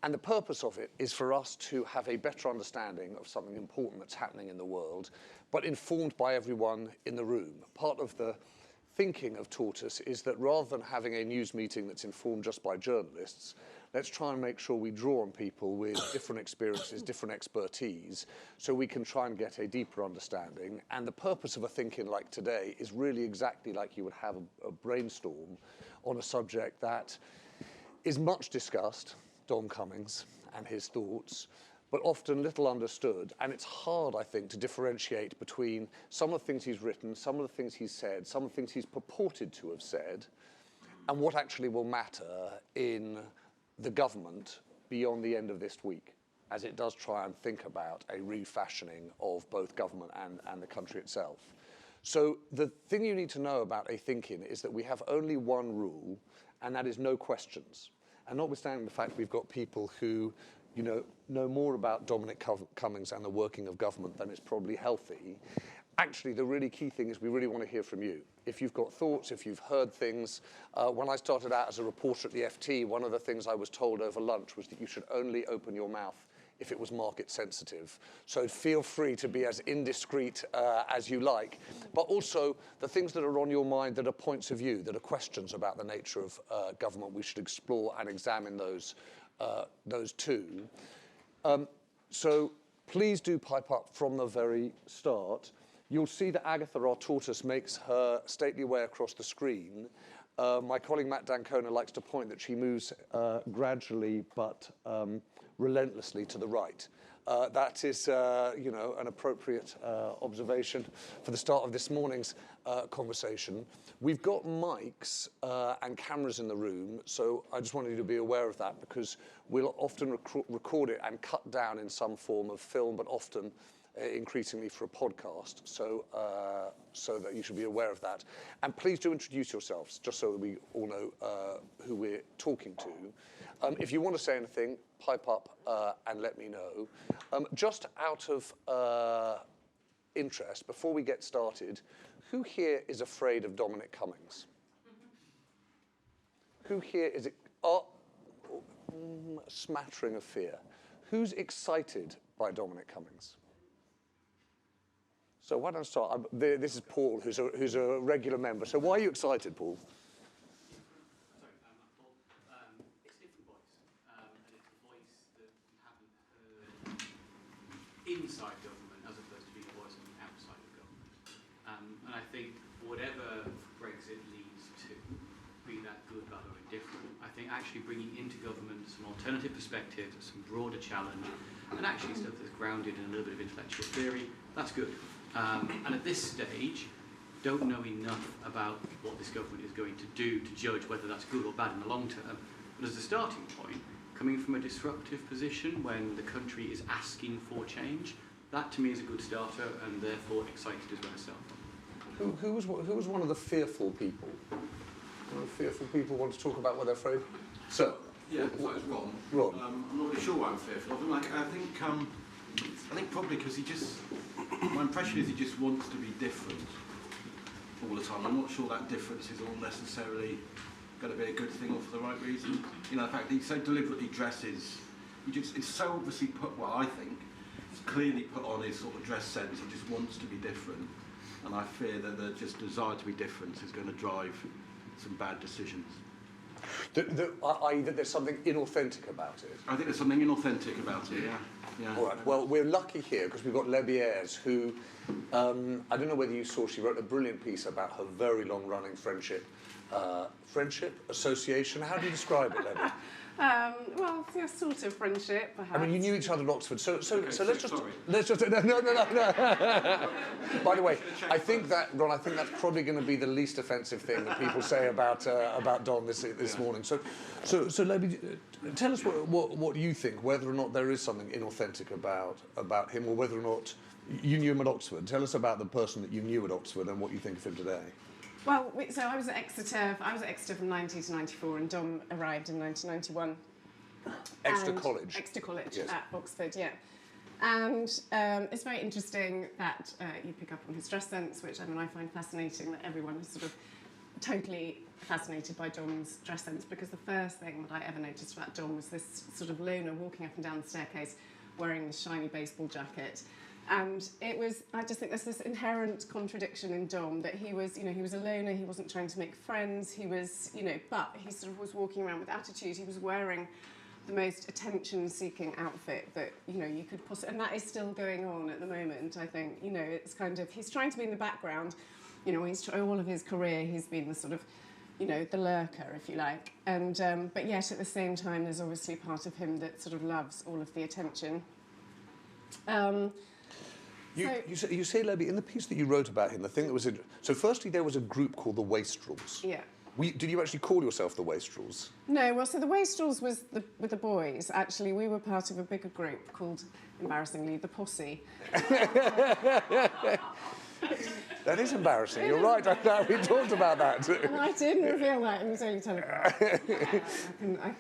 And the purpose of it is for us to have a better understanding of something important that's happening in the world, but informed by everyone in the room. Part of the thinking of Tortoise is that rather than having a news meeting that's informed just by journalists, let's try and make sure we draw on people with different experiences, different expertise, so we can try and get a deeper understanding. And the purpose of a think-in like today is really exactly like you would have a brainstorm on a subject that is much discussed, Dom Cummings and his thoughts, but often little understood. And it's hard, I think, to differentiate between some of the things he's written, some of the things he's said, some of the things he's purported to have said, and what actually will matter in the government beyond the end of this week, as it does try and think about a refashioning of both government and the country itself. So the thing you need to know about a think-in is that we have only one rule, and that is no questions. And notwithstanding the fact we've got people who know more about Dominic Cummings and the working of government than is probably healthy, actually the really key thing is we really want to hear from you. If you've got thoughts, if you've heard things. When I started out as a reporter at the FT, one of the things I was told over lunch was that you should only open your mouth if it was market sensitive. So feel free to be as indiscreet as you like, but also the things that are on your mind that are points of view, that are questions about the nature of government, we should explore and examine those too. So please do pipe up from the very start. You'll see that Agatha, our tortoise, makes her stately way across the screen. My colleague Matt Dancona likes to point that she moves gradually but relentlessly to the right. That is, an appropriate observation for the start of this morning's conversation. We've got mics and cameras in the room, so I just wanted you to be aware of that, because we'll often record it and cut down in some form of film, but often increasingly for a podcast, so that you should be aware of that. And please do introduce yourselves, just so that we all know who we're talking to. If you want to say anything, pipe up and let me know. Just out of interest, before we get started, who here is afraid of Dominic Cummings? Who here is smattering of fear? Who's excited by Dominic Cummings? So why don't I start? This is Paul, who's a regular member. So why are you excited, Paul? Sorry, I'm Paul. It's a different voice, and it's a voice that we haven't heard inside government as opposed to being a voice on the outside of government. And I think whatever Brexit leads to, be that good, bad or indifferent, I think actually bringing into government some alternative perspectives, some broader challenge, and actually stuff that's grounded in a little bit of intellectual theory, that's good. And at this stage, don't know enough about what this government is going to do to judge whether that's good or bad in the long term. But as a starting point, coming from a disruptive position when the country is asking for change, that to me is a good starter, and therefore excited is where I start from. Who was one of the fearful people? One of the fearful people want to talk about what they're afraid? So, yeah, I thought it was Ron. Ron. I'm not really sure why I'm fearful of him. I think probably because my impression is he just wants to be different all the time. I'm not sure that difference is all necessarily going to be a good thing or for the right reason. The fact that he so deliberately dresses, it's so obviously I think, it's clearly put on his sort of dress sense. He just wants to be different. And I fear that the just desire to be different is going to drive some bad decisions. I.e. that there's something inauthentic about it. I think there's something inauthentic about it, yeah. All right, well, we're lucky here because we've got Lebieres, who, I don't know whether you saw, she wrote a brilliant piece about her very long-running friendship association. How do you describe it, Lebie? Well, yeah, sort of friendship, perhaps. I mean, you knew each other at Oxford, so let's just no. By the way, I think that's probably going to be the least offensive thing that people say about Don this morning. So Lebie, tell us what you think, whether or not there is something inauthentic about him, or whether or not you knew him at Oxford. Tell us about the person that you knew at Oxford and what you think of him today. Well, so I was at Exeter from 90 to 94, and Dom arrived in 1991. Exeter College yes. At Oxford, yeah. And it's very interesting that you pick up on his dress sense, which I find fascinating, that everyone has sort of totally fascinated by Dom's dress sense, because the first thing that I ever noticed about Dom was this sort of loner walking up and down the staircase wearing this shiny baseball jacket. And it was, I just think there's this inherent contradiction in Dom, that he was, he was a loner, he wasn't trying to make friends, he was, but he sort of was walking around with attitude. He was wearing the most attention-seeking outfit that, you could possibly, and that is still going on at the moment, I think. It's kind of, he's trying to be in the background, all of his career, he's been the sort of, the lurker, if you like. And, but yet at the same time, there's obviously part of him that sort of loves all of the attention. You say, Libby, in the piece that you wrote about him, the thing that was... So firstly, there was a group called the Wastrels. Yeah. Did you actually call yourself the Wastrels? No, well, so the Wastrels was with the boys. Actually, we were part of a bigger group called, embarrassingly, the Posse. That is embarrassing. You're right. We talked about that. And I didn't reveal that in the Daily Telegraph.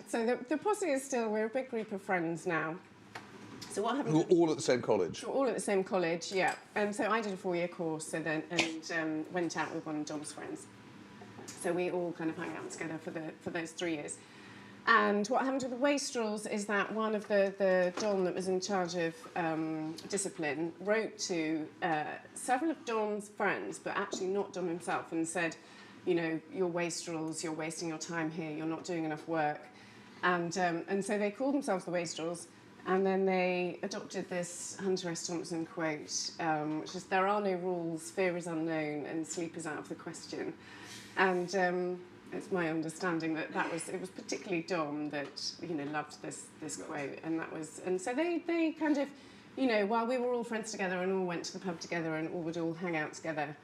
So the Posse is still... We're a big group of friends now. So what happened? Who were all at the same college? All at the same college, yeah. And so I did a 4-year course, and went out with one of Dom's friends. So we all kind of hung out together for those 3 years. And what happened with the Wastrels is that one of the Dom that was in charge of discipline wrote to several of Dom's friends, but actually not Dom himself, and said, you're Wastrels, you're wasting your time here, you're not doing enough work. And so they called themselves the Wastrels. And then they adopted this Hunter S. Thompson quote, which is, "There are no rules, fear is unknown, and sleep is out of the question." And it's my understanding that it was particularly Dom that loved this quote, and so they kind of, while we were all friends together and all went to the pub together and all would all hang out together,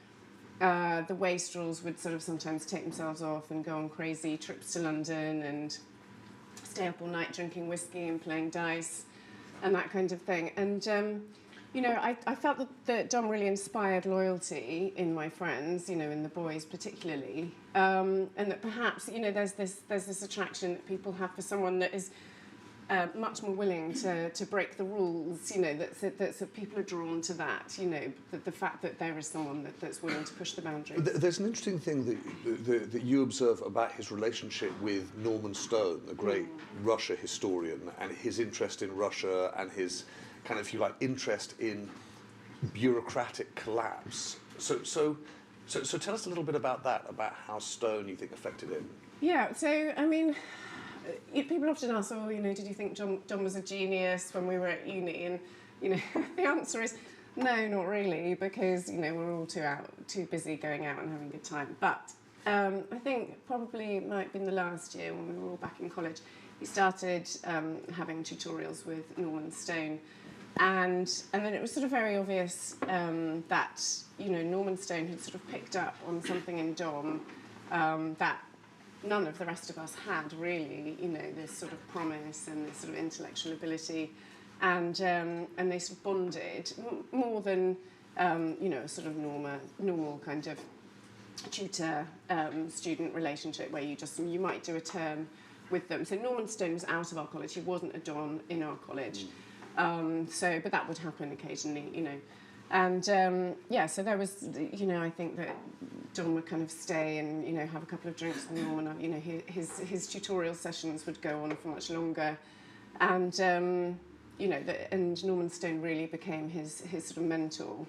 the Wastrels would sort of sometimes take themselves off and go on crazy trips to London and stay up all night drinking whiskey and playing dice and that kind of thing. And, I felt that Dom really inspired loyalty in my friends, in the boys particularly, and that perhaps, there's this attraction that people have for someone that is much more willing to break the rules, that people are drawn to that, the fact that there is someone that's willing to push the boundaries. There's an interesting thing that you observe about his relationship with Norman Stone, the great Russia historian, and his interest in Russia and his kind of, if you like, interest in bureaucratic collapse. So tell us a little bit about that, about how Stone, you think, affected him. Yeah, so, I mean... People often ask, did you think John was a genius when we were at uni? And, the answer is no, not really, because, we're all too busy going out and having a good time. But I think probably it might have been the last year when we were all back in college, he started having tutorials with Norman Stone. And then it was sort of very obvious that, Norman Stone had sort of picked up on something in Dom that none of the rest of us had, really, this sort of promise and this sort of intellectual ability, and they sort of bonded more than a sort of normal kind of tutor student relationship where you might do a term with them. So Norman Stone was out of our college; he wasn't a Don in our college, but that would happen occasionally, And so there was, I think that Don would kind of stay and, have a couple of drinks with Norman. His tutorial sessions would go on for much longer, and and Norman Stone really became his sort of mentor.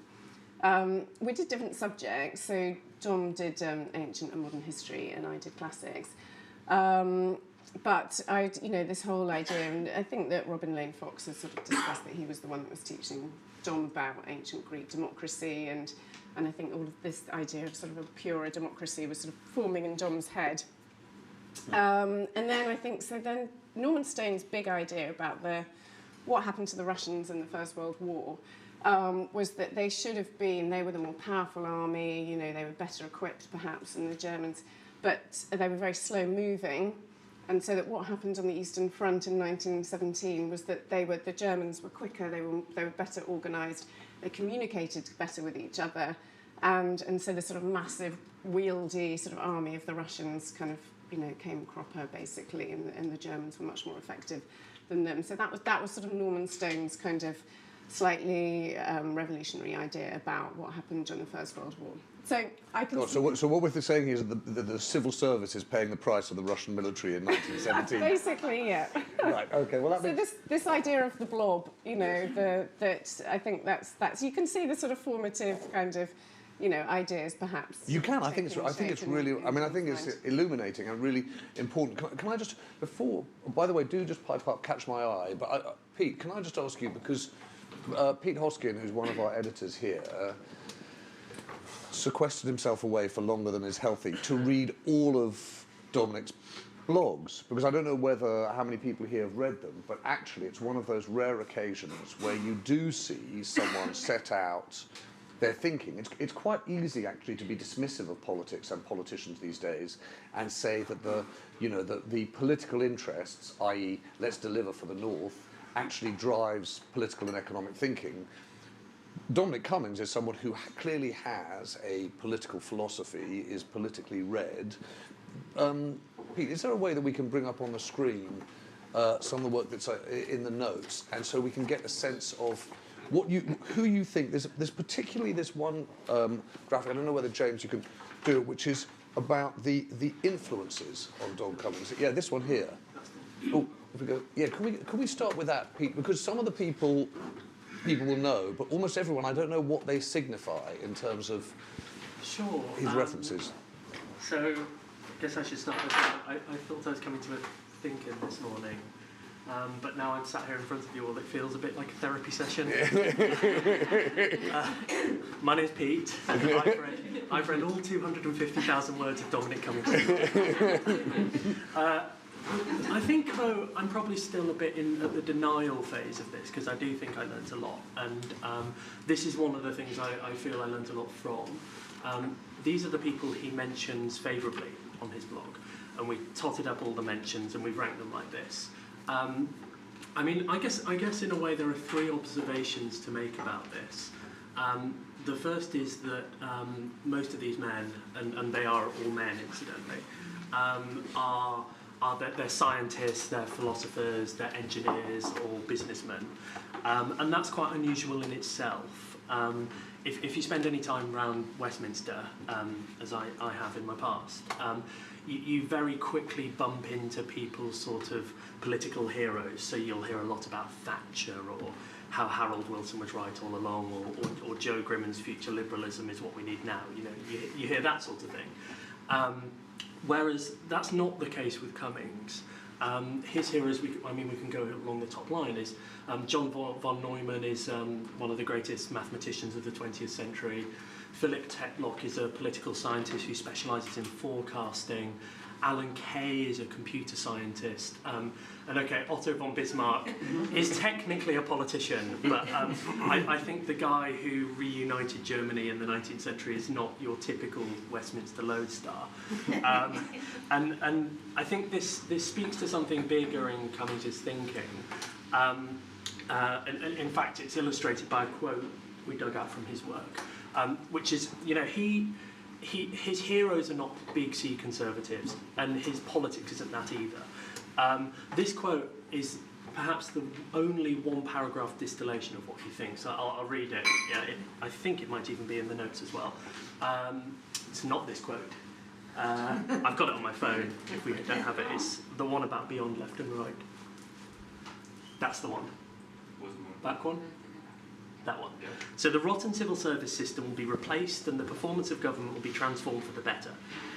We did different subjects, so Don did ancient and modern history, and I did classics. But this whole idea, and I think that Robin Lane Fox has sort of discussed that he was the one that was teaching Dom about ancient Greek democracy, and I think all of this idea of sort of a purer democracy was sort of forming in Dom's head. And then I think, then Norman Stone's big idea about what happened to the Russians in the First World War was that they were the more powerful army, they were better equipped perhaps than the Germans, but they were very slow moving. And so that what happened on the Eastern Front in 1917 was that the Germans were quicker, they were better organised, they communicated better with each other, and so the sort of massive, wieldy sort of army of the Russians kind of, came cropper basically, and the Germans were much more effective than them. So that was sort of Norman Stone's kind of slightly revolutionary idea about what happened during the First World War. So I can. God, so what we're saying is that the civil service is paying the price of the Russian military in 1917. Basically, yeah. Right. Okay. Well, that So makes... this idea of the blob, you know, that I think that's you can see the sort of formative kind of, you know, ideas perhaps. You can. I think it's really. I mean, I think it's mind. illuminating and really important. Can I just before? By the way, do just pipe up, catch my eye. But Pete, can I just ask you, because Pete Hoskin, who's one of our editors here, sequestered himself away for longer than is healthy to read all of Dominic's blogs, because I don't know how many people here have read them, but actually it's one of those rare occasions where you do see someone set out their thinking. It's quite easy actually to be dismissive of politics and politicians these days and say that the political interests, i.e. let's deliver for the North, actually drives political and economic thinking. Dominic Cummings is someone who clearly has a political philosophy, is politically read. Pete, is there a way that we can bring up on the screen some of the work that's in the notes, and so we can get a sense of who you think? There's particularly this one graphic. I don't know whether James you can do it, which is about the influences on Dom Cummings. Yeah, this one here. Oh, if we go. Yeah, can we start with that, Pete? Because some of the people will know, but almost everyone, I don't know what they signify in terms of his references. So, I guess I should start with that. I thought I was coming to a ThinkIn this morning, but now I'm sat here in front of you all, it feels a bit like a therapy session. My name's Pete, and I've read all 250,000 words of Dominic Cummings. I think, though, I'm probably still a bit at the denial phase of this, because I do think I learnt a lot, and this is one of the things I feel I learnt a lot from. These are the people he mentions favourably on his blog, and we totted up all the mentions and we've ranked them like this. I mean, I guess in a way there are three observations to make about this. The first is that most of these men, and they are all men incidentally, they're scientists, they're philosophers, they're engineers or businessmen, and that's quite unusual in itself. If you spend any time around Westminster, as I have in my past, you very quickly bump into people's sort of political heroes. So you'll hear a lot about Thatcher, or how Harold Wilson was right all along, or Joe Grimmon's future liberalism is what we need now. You know, you hear that sort of thing. Whereas that's not the case with Cummings. His heroes, we can go along the top line, is John von Neumann is one of the greatest mathematicians of the 20th century. Philip Tetlock is a political scientist who specialises in forecasting. Alan Kay is a computer scientist. And okay, Otto von Bismarck is technically a politician, but I think the guy who reunited Germany in the 19th century is not your typical Westminster lodestar. And I think this speaks to something bigger in Cummings' thinking. And in fact, it's illustrated by a quote we dug out from his work, which is, you know, his heroes are not big C conservatives, and his politics isn't that either. This quote is perhaps the only one-paragraph distillation of what he thinks. I'll read it. Yeah, I think it might even be in the notes as well. It's not this quote. I've got it on my phone. If we don't have it, it's the one about beyond left and right. That's the one. Back one? That one. So the rotten civil service system will be replaced and the performance of government will be transformed for the better.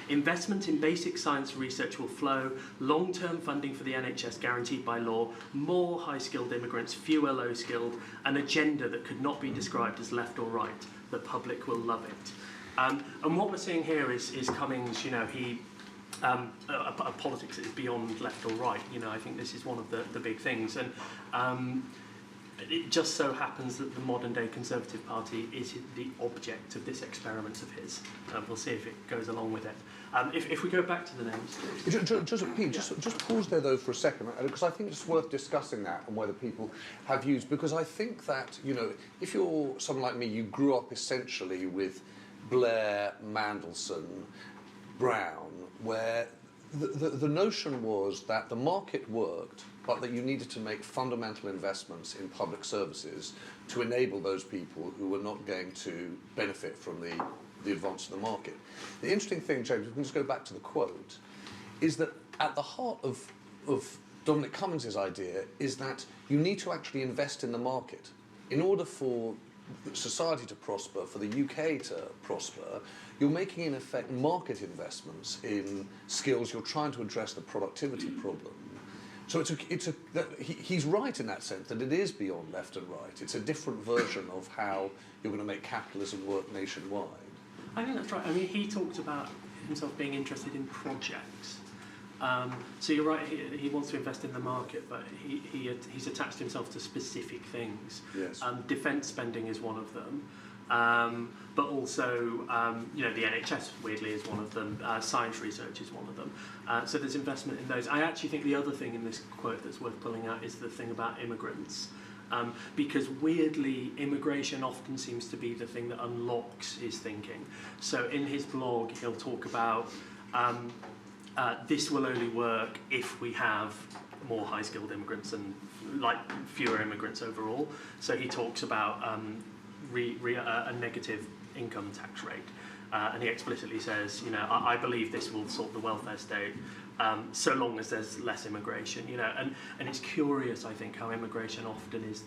Investment in basic science research will flow, long-term funding for the NHS guaranteed by law, more high-skilled immigrants, fewer low-skilled, an agenda that could not be described as left or right. The public will love it. And what we're seeing here is Cummings, you know, a politics that is beyond left or right. You know, I think this is one of the big things. And it just so happens that the modern-day Conservative Party is the object of this experiment of his. We'll see if it goes along with it. If we go back to the names... Pete, just pause there, though, for a second, because I think it's worth discussing that and whether people have views, because I think that, you know, if you're someone like me, you grew up essentially with Blair, Mandelson, Brown, where the notion was that the market worked, but that you needed to make fundamental investments in public services to enable those people who were not going to benefit from the advance of the market. The interesting thing, James, we can just go back to the quote, is that at the heart of Dominic Cummings' idea is that you need to actually invest in the market. In order for society to prosper, for the UK to prosper, you're making, in effect, market investments in skills. You're trying to address the productivity problem. So he's right in that sense, that it is beyond left and right. It's a different version of how you're going to make capitalism work nationwide. I think that's right. I mean, he talked about himself being interested in projects. So you're right, he wants to invest in the market, but he's attached himself to specific things. Yes. Defence spending is one of them, but also the NHS, weirdly, is one of them. Science research is one of them. So there's investment in those. I actually think the other thing in this quote that's worth pulling out is the thing about immigrants. Because weirdly, immigration often seems to be the thing that unlocks his thinking. So in his blog, he'll talk about this will only work if we have more high-skilled immigrants and fewer immigrants overall. So he talks about a negative income tax rate, and he explicitly says, I believe this will sort the welfare state so long as there's less immigration. And it's curious, I think, how immigration often is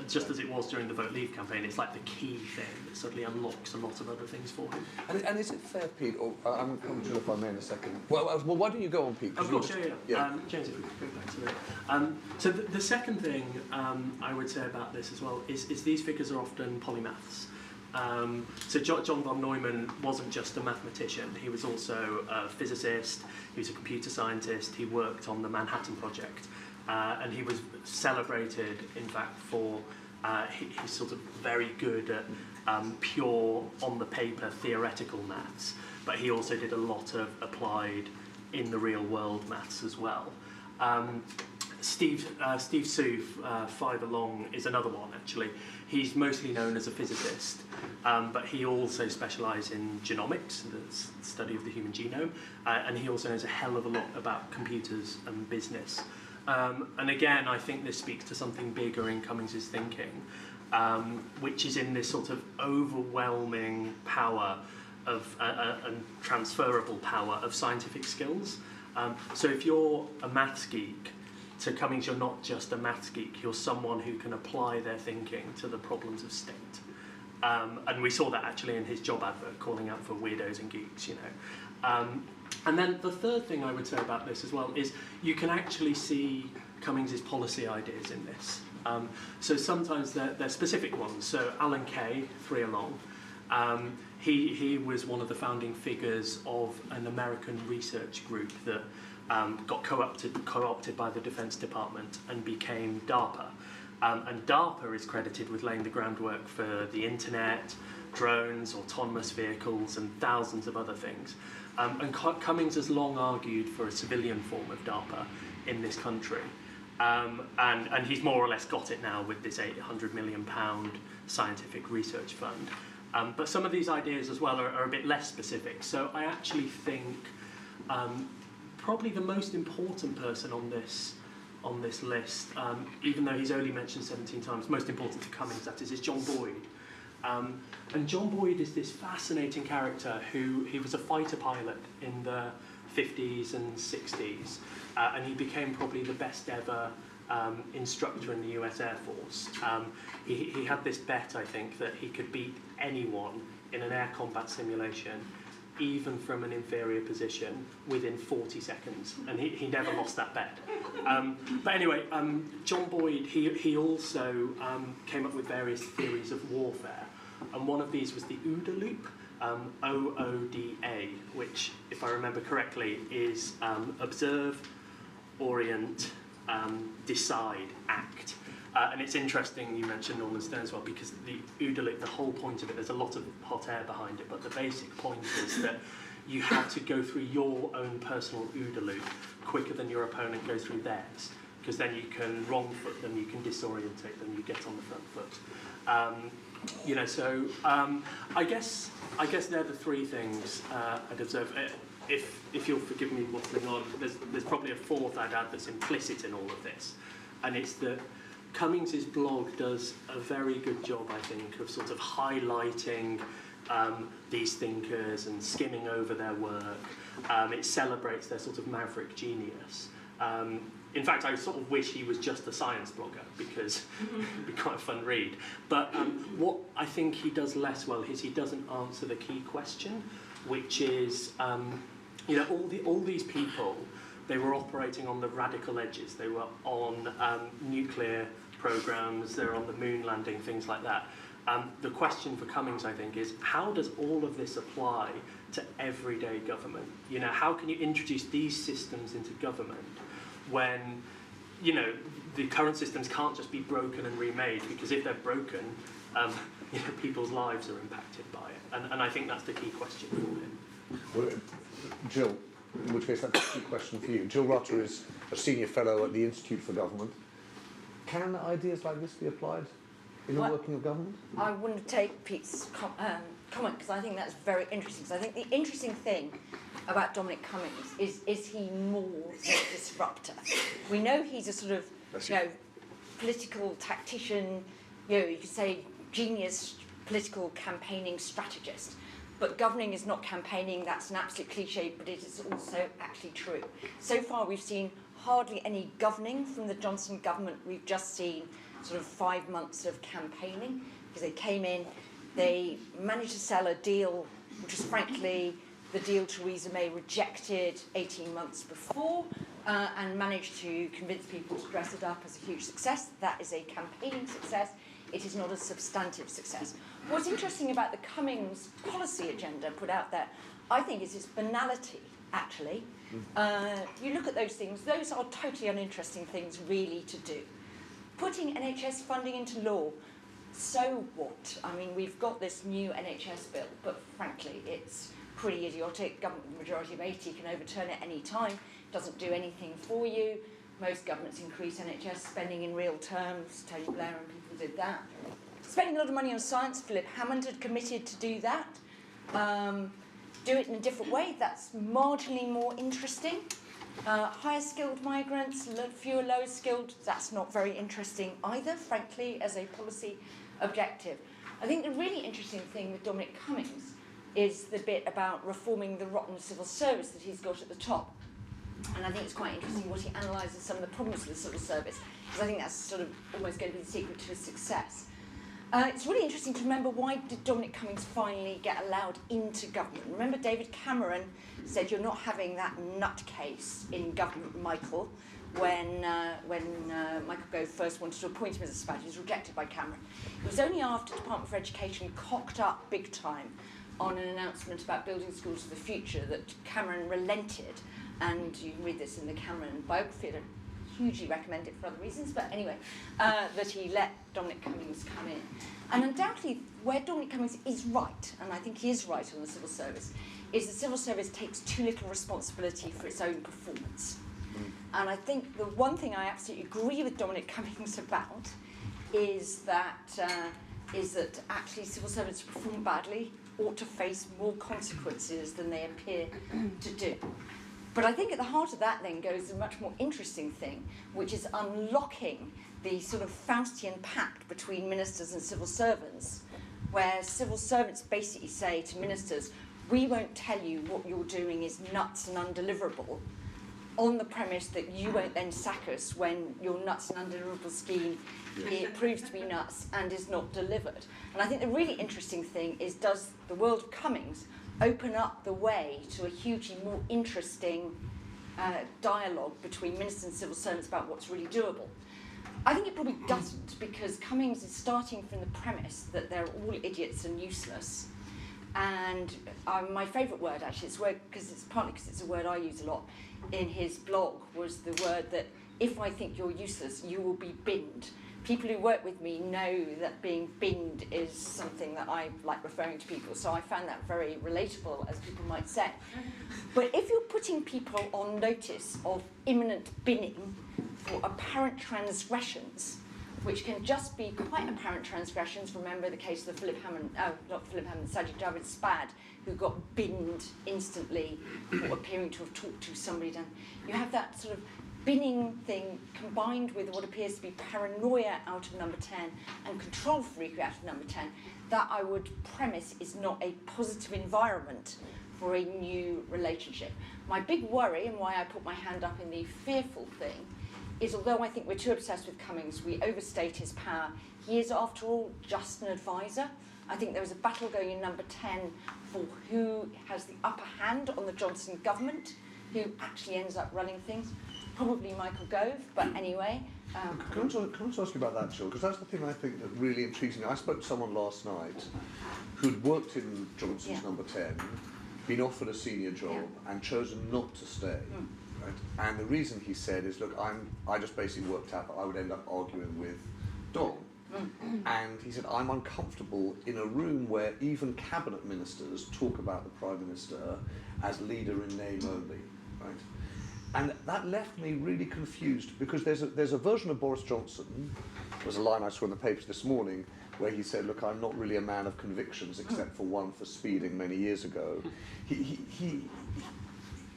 just as it was during the Vote Leave campaign, it's like the key thing that suddenly unlocks a lot of other things for him. And is it fair, Pete, or I'm coming to you if I may in a second. Well, why don't you go on, Pete? Of course, yeah. James, if we could go back to that. So the second thing I would say about this as well is these figures are often polymaths. So John von Neumann wasn't just a mathematician, he was also a physicist, he was a computer scientist, he worked on the Manhattan Project. And he was celebrated, in fact, for he's sort of very good at pure, on-the-paper, theoretical maths, but he also did a lot of applied, in-the-real-world maths as well. Steve Souf, Five Along, is another one, actually. He's mostly known as a physicist, but he also specialised in genomics, the study of the human genome, and he also knows a hell of a lot about computers and business. And again, I think this speaks to something bigger in Cummings' thinking, which is in this sort of overwhelming power of and transferable power of scientific skills. So if you're a maths geek, to Cummings, you're not just a maths geek, you're someone who can apply their thinking to the problems of state. And we saw that actually in his job advert, calling out for weirdos and geeks, And then the third thing I would say about this as well is you can actually see Cummings' policy ideas in this. So sometimes they're specific ones. So Alan Kay, 3 Along, he was one of the founding figures of an American research group that got co-opted by the Defense Department and became DARPA. And DARPA is credited with laying the groundwork for the internet, drones, autonomous vehicles, and thousands of other things. And Cummings has long argued for a civilian form of DARPA in this country. And he's more or less got it now with this £800 million scientific research fund. But some of these ideas as well are a bit less specific. So I actually think probably the most important person on this list, even though he's only mentioned 17 times, most important to Cummings, that is John Boyd. And John Boyd is this fascinating character he was a fighter pilot in the 50s and 60s, and he became probably the best ever instructor in the US Air Force. He had this bet, I think, that he could beat anyone in an air combat simulation, even from an inferior position, within 40 seconds, and he never lost that bet. But anyway, John Boyd, he also came up with various theories of warfare, and one of these was the OODA loop, OODA, which, if I remember correctly, is observe, orient, decide, act. And it's interesting you mentioned Norman Stern as well, because the OODA loop, the whole point of it, there's a lot of hot air behind it, but the basic point is that you have to go through your own personal OODA loop quicker than your opponent goes through theirs, because then you can wrong foot them, you can disorientate them, you get on the front foot. I guess they're the three things I'd observe. if you'll forgive me waffling on, there's probably a fourth I'd add that's implicit in all of this, and it's that Cummings's blog does a very good job, I think, of sort of highlighting these thinkers and skimming over their work. It celebrates their sort of maverick genius. In fact, I sort of wish he was just a science blogger, because it'd be quite a fun read. But what I think he does less well is he doesn't answer the key question, which is, all these people, they were operating on the radical edges. They were on nuclear programs, they're on the moon landing, things like that. The question for Cummings, I think, is how does all of this apply to everyday government? You know, how can you introduce these systems into government when, you know, the current systems can't just be broken and remade, because if they're broken, people's lives are impacted by it. And I think that's the key question for him. Well, Jill, in which case that's a key question for you. Jill Rutter is a senior fellow at the Institute for Government. Can ideas like this be applied in the working of government? I want to take Pete's comment, because I think that's very interesting. Because I think the interesting thing about Dominic Cummings is he more than a disruptor. We know he's a sort of political tactician, you could say genius political campaigning strategist. But governing is not campaigning, that's an absolute cliche, but it is also actually true. So far we've seen hardly any governing from the Johnson government. We've just seen sort of 5 months of campaigning, because they came in, they managed to sell a deal which was frankly the deal Theresa May rejected 18 months before, and managed to convince people to dress it up as a huge success. That is a campaigning success. It is not a substantive success. What's interesting about the Cummings policy agenda put out there, I think, is its banality, actually. You look at those things, those are totally uninteresting things really to do. Putting NHS funding into law, so what? I mean, we've got this new NHS bill, but frankly, it's pretty idiotic. Government majority of 80 can overturn it any time. Doesn't do anything for you. Most governments increase NHS spending in real terms. Tony Blair and people did that. Spending a lot of money on science, Philip Hammond had committed to do that. Do it in a different way, that's marginally more interesting. Higher skilled migrants, fewer lower skilled, that's not very interesting either, frankly, as a policy objective. I think the really interesting thing with Dominic Cummings is the bit about reforming the rotten civil service that he's got at the top. And I think it's quite interesting what he analyses some of the problems with the civil service, because I think that's sort of almost going to be the secret to his success. It's really interesting to remember, why did Dominic Cummings finally get allowed into government? Remember, David Cameron said, you're not having that nutcase in government, Michael, when Michael Gove first wanted to appoint him as a SPAD. He was rejected by Cameron. It was only after the Department for Education cocked up big time on an announcement about building schools for the future that Cameron relented. And you can read this in the Cameron biography. I hugely recommend it for other reasons, but anyway, that he let Dominic Cummings come in. And undoubtedly, where Dominic Cummings is right, and I think he is right on the civil service, is the civil service takes too little responsibility for its own performance. And I think the one thing I absolutely agree with Dominic Cummings about is that actually civil servants who perform badly ought to face more consequences than they appear to do. But I think at the heart of that then goes a much more interesting thing, which is unlocking the sort of Faustian pact between ministers and civil servants, where civil servants basically say to ministers, we won't tell you what you're doing is nuts and undeliverable, on the premise that you won't then sack us when your nuts and undeliverable scheme it proves to be nuts and is not delivered. And I think the really interesting thing is, does the world of Cummings open up the way to a hugely more interesting dialogue between ministers and civil servants about what's really doable? I think it probably doesn't, because Cummings is starting from the premise that they're all idiots and useless. And my favourite word, actually, it's partly because it's a word I use a lot in his blog, was the word that if I think you're useless, you will be binned. People who work with me know that being binned is something that I like referring to people, so I found that very relatable, as people might say. But if you're putting people on notice of imminent binning for apparent transgressions, which can just be quite apparent transgressions. Remember the case of the Sajid Javid Spad, who got binned instantly for appearing to have talked to somebody down. You have that sort of binning thing combined with what appears to be paranoia out of number 10 and control freak out of number 10, that I would premise is not a positive environment for a new relationship. My big worry, and why I put my hand up in the fearful thing, is although I think we're too obsessed with Cummings, we overstate his power. He is, after all, just an advisor. I think there is a battle going in number 10 for who has the upper hand on the Johnson government, who actually ends up running things. Probably Michael Gove, but anyway. Can I just ask you about that, Jill? Because that's the thing I think that really intrigues me. I spoke to someone last night who'd worked in Johnson's number 10, been offered a senior job, and chosen not to stay. Right? And the reason he said is, look, I just basically worked out that I would end up arguing with Dom. And he said, I'm uncomfortable in a room where even cabinet ministers talk about the Prime Minister as leader in name only. Right? And that left me really confused, because there's a version of Boris Johnson, there's a line I saw in the papers this morning, where he said, look, I'm not really a man of convictions, except for one for speeding many years ago.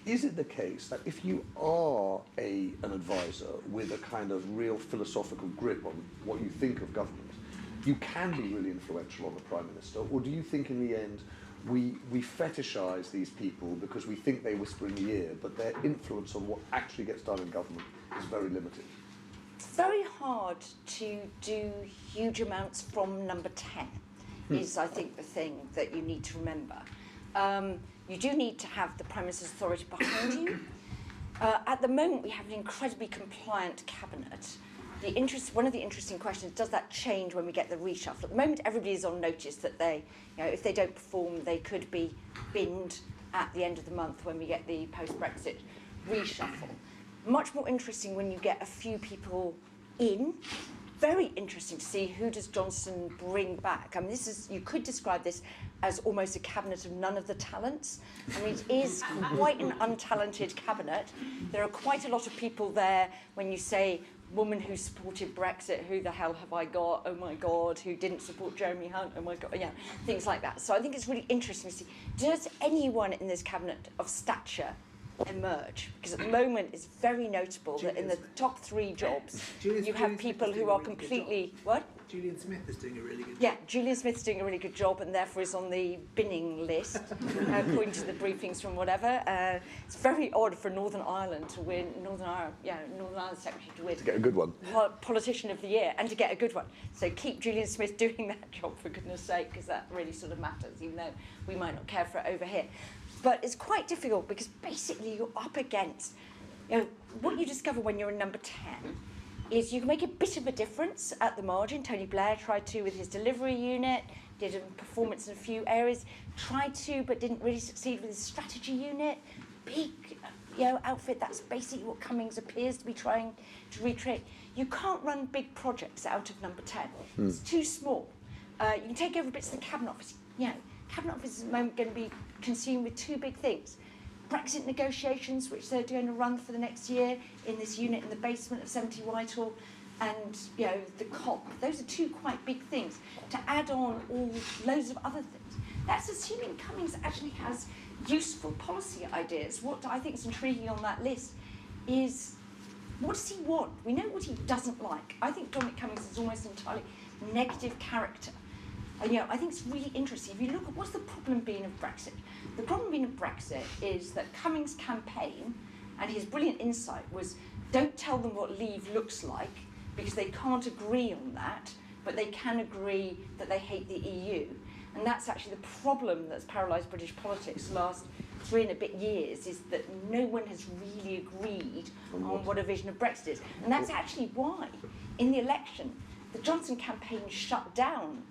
Is it the case that if you are an advisor with a kind of real philosophical grip on what you think of government, you can be really influential on the Prime Minister? Or do you think in the end we fetishise these people because we think they whisper in the ear, but their influence on what actually gets done in government is very limited? It's very hard to do huge amounts from number 10, is I think the thing that you need to remember. You do need to have the Prime Minister's authority behind you. At the moment, we have an incredibly compliant cabinet. One of the interesting questions, does that change when we get the reshuffle? At the moment, everybody is on notice that if they don't perform, they could be binned at the end of the month when we get the post-Brexit reshuffle. Much more interesting when you get a few people in. Very interesting to see who does Johnson bring back. I mean, you could describe this as almost a cabinet of none of the talents. I mean, it is quite an untalented cabinet. There are quite a lot of people there. When you say woman who supported Brexit, who the hell have I got? Oh my God, who didn't support Jeremy Hunt? Oh my God, things like that. So I think it's really interesting to see, does anyone in this cabinet of stature emerge? Because at the moment it's very notable that in the top 3 jobs you have people who are completely Julian Smith is doing a really good job. Yeah, Julian Smith's doing a really good job and therefore is on the binning list, according to the briefings from whatever. It's very odd for Northern Ireland to win, Northern Ireland Secretary to win. To get a good one. Politician of the Year, and to get a good one. So keep Julian Smith doing that job, for goodness sake, because that really sort of matters, even though we might not care for it over here. But it's quite difficult because basically you're up against, what you discover when you're in number 10 is you can make a bit of a difference at the margin. Tony Blair tried to with his delivery unit, did a performance in a few areas, tried to but didn't really succeed with his strategy unit. Big outfit, that's basically what Cummings appears to be trying to recreate. You can't run big projects out of number 10. It's too small. You can take over bits of the Cabinet Office. Cabinet Office is at the moment going to be consumed with 2 big things. Brexit negotiations, which they're going to run for the next year in this unit in the basement of 70 Whitehall, and the COP. Those are 2 quite big things. To add on all loads of other things. That's assuming Cummings actually has useful policy ideas. What I think is intriguing on that list is, what does he want? We know what he doesn't like. I think Dominic Cummings is almost entirely negative character. And, I think it's really interesting. If you look at what's the problem being of Brexit, the problem being of Brexit is that Cummings' campaign and his brilliant insight was, don't tell them what leave looks like, because they can't agree on that, but they can agree that they hate the EU. And that's actually the problem that's paralysed British politics the last 3 and a bit years, is that no one has really agreed on what a vision of Brexit is. And that's actually why, in the election, the Johnson campaign shut down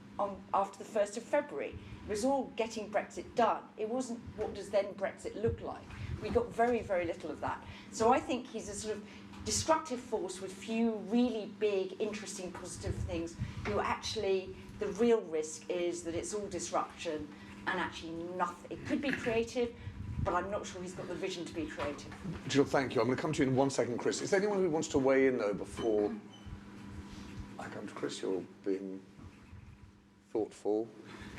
after the 1st of February. It was all getting Brexit done. It wasn't what does then Brexit look like. We got very, very little of that. So I think he's a sort of destructive force with few really big, interesting, positive things, who actually, the real risk is that it's all disruption and actually nothing. It could be creative, but I'm not sure he's got the vision to be creative. Jill, thank you. I'm going to come to you in 1 second, Chris. Is there anyone who wants to weigh in, though, before I come to Chris, you're being thoughtful,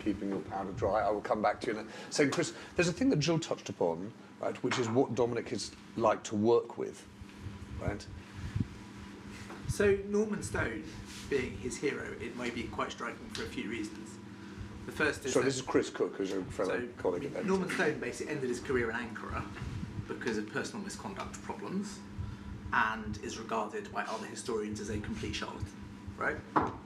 keeping your powder dry. I will come back to you in a second. Chris, there's a thing that Jill touched upon, right, which is what Dominic is like to work with, right? So Norman Stone being his hero, it may be quite striking for a few reasons. The first is this is Chris Cook, who's a fellow colleague of editor. Norman Stone basically ended his career in Ankara because of personal misconduct problems and is regarded by other historians as a complete charlatan, right?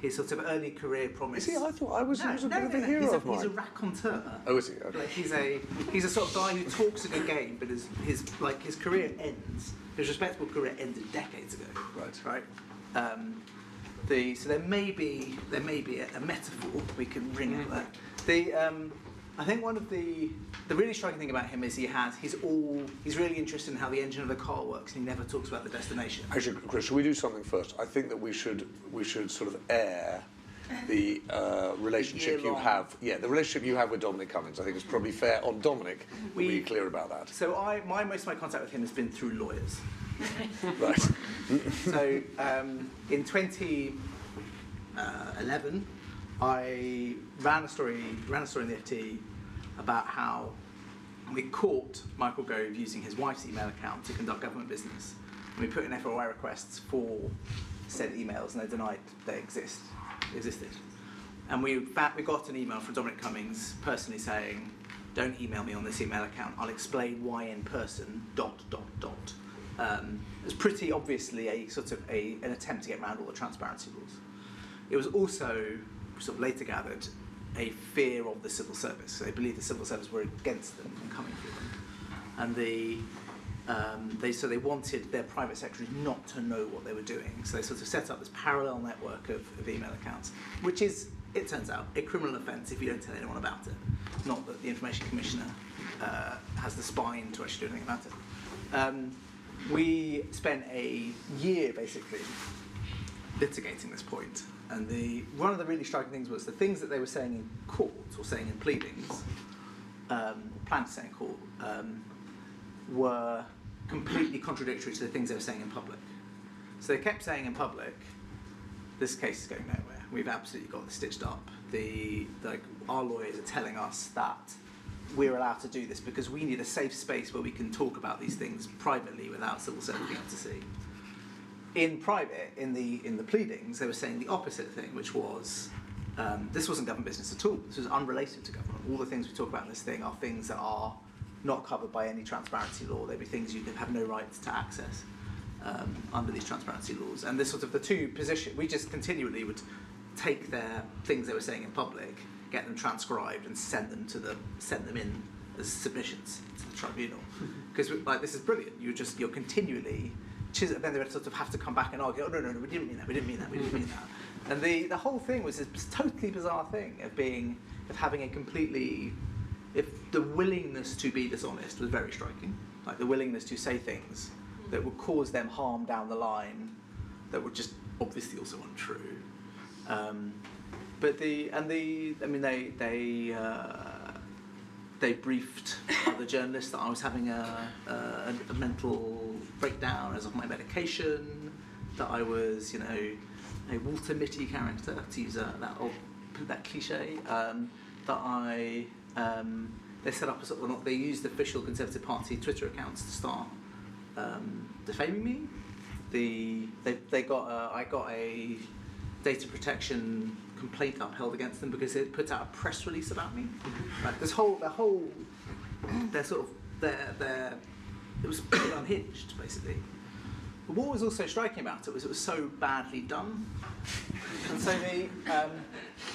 His sort of early career promise... Is he? I thought he was a bit of a hero of mine. He's a raconteur. Oh, is he? Okay. Like he's a sort of guy who talks a good game, but his career ends. His respectable career ended decades ago. Right. So there may be a metaphor we can bring out there. I think one of the really striking thing about him is he's really interested in how the engine of the car works, and he never talks about the destination. Actually, Chris, should we do something first? I think that we should sort of air the relationship you have. Yeah, the relationship you have with Dominic Cummings. I think it's probably fair on Dominic to be clear about that. So most of my contact with him has been through lawyers. Right. So in 2011, I ran a story in the FT about how we caught Michael Gove using his wife's email account to conduct government business. And we put in FOI requests for said emails, and they denied they existed. And we got an email from Dominic Cummings personally saying, "Don't email me on this email account. I'll explain why in person. ... It's pretty obviously a sort of an attempt to get around all the transparency rules. It was also, sort of later gathered, a fear of the civil service. So they believed the civil service were against them and coming for them, and they wanted their private secretaries not to know what they were doing. So they sort of set up this parallel network of email accounts, which is, it turns out, a criminal offence if you don't tell anyone about it. Not that the Information Commissioner has the spine to actually do anything about it. We spent a year basically litigating this point, and one of the really striking things was the things that they were saying in court or saying in pleadings, planned to say in court, were completely contradictory to the things they were saying in public. So they kept saying in public, "This case is going nowhere. We've absolutely got this stitched up. Our lawyers are telling us that we're allowed to do this because we need a safe space where we can talk about these things privately without civil service being able to see." In private, in the pleadings, they were saying the opposite thing, which was this wasn't government business at all. This was unrelated to government. All the things we talk about in this thing are things that are not covered by any transparency law. They'd be things you have no right to access under these transparency laws. And this sort of the two positions, we just continually would take their things they were saying in public, get them transcribed, and send them in as submissions to the tribunal. Because this is brilliant. You're continually chisel. Then they would sort of have to come back and argue. "Oh no, we didn't mean that. We didn't mean that. We didn't mean that." And the whole thing was this totally bizarre thing of having a completely. If the willingness to be dishonest was very striking, like the willingness to say things that would cause them harm down the line, that were just obviously also untrue. They briefed other journalists that I was having a mental breakdown as of my medication, that I was, a Walter Mitty character, to use that cliche, they set up they used official Conservative Party Twitter accounts to start defaming me. I got a data protection complaint upheld against them because they put out a press release about me. Like it was pretty unhinged, basically. But what was also striking about it was so badly done. And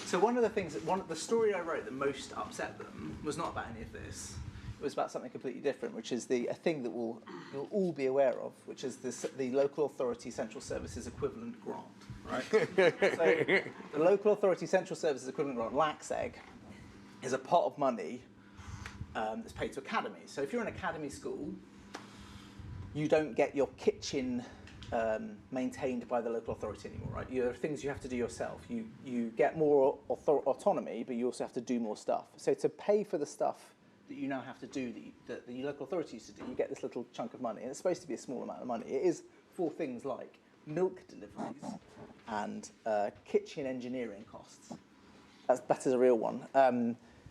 so one of the story I wrote that most upset them was not about any of this. It was about something completely different, which is a thing that you'll all be aware of, which is the local authority central services equivalent grant. Right. So the local authority central services equivalent grant, LACSEG, is a pot of money that's paid to academies. So if you're an academy school, you don't get your kitchen maintained by the local authority anymore, right? There are things you have to do yourself. You get more autonomy, but you also have to do more stuff. So to pay for the stuff that you now have to do that the local authority used to do, you get this little chunk of money, and it's supposed to be a small amount of money. It is for things like milk deliveries and kitchen engineering costs. That is a real one.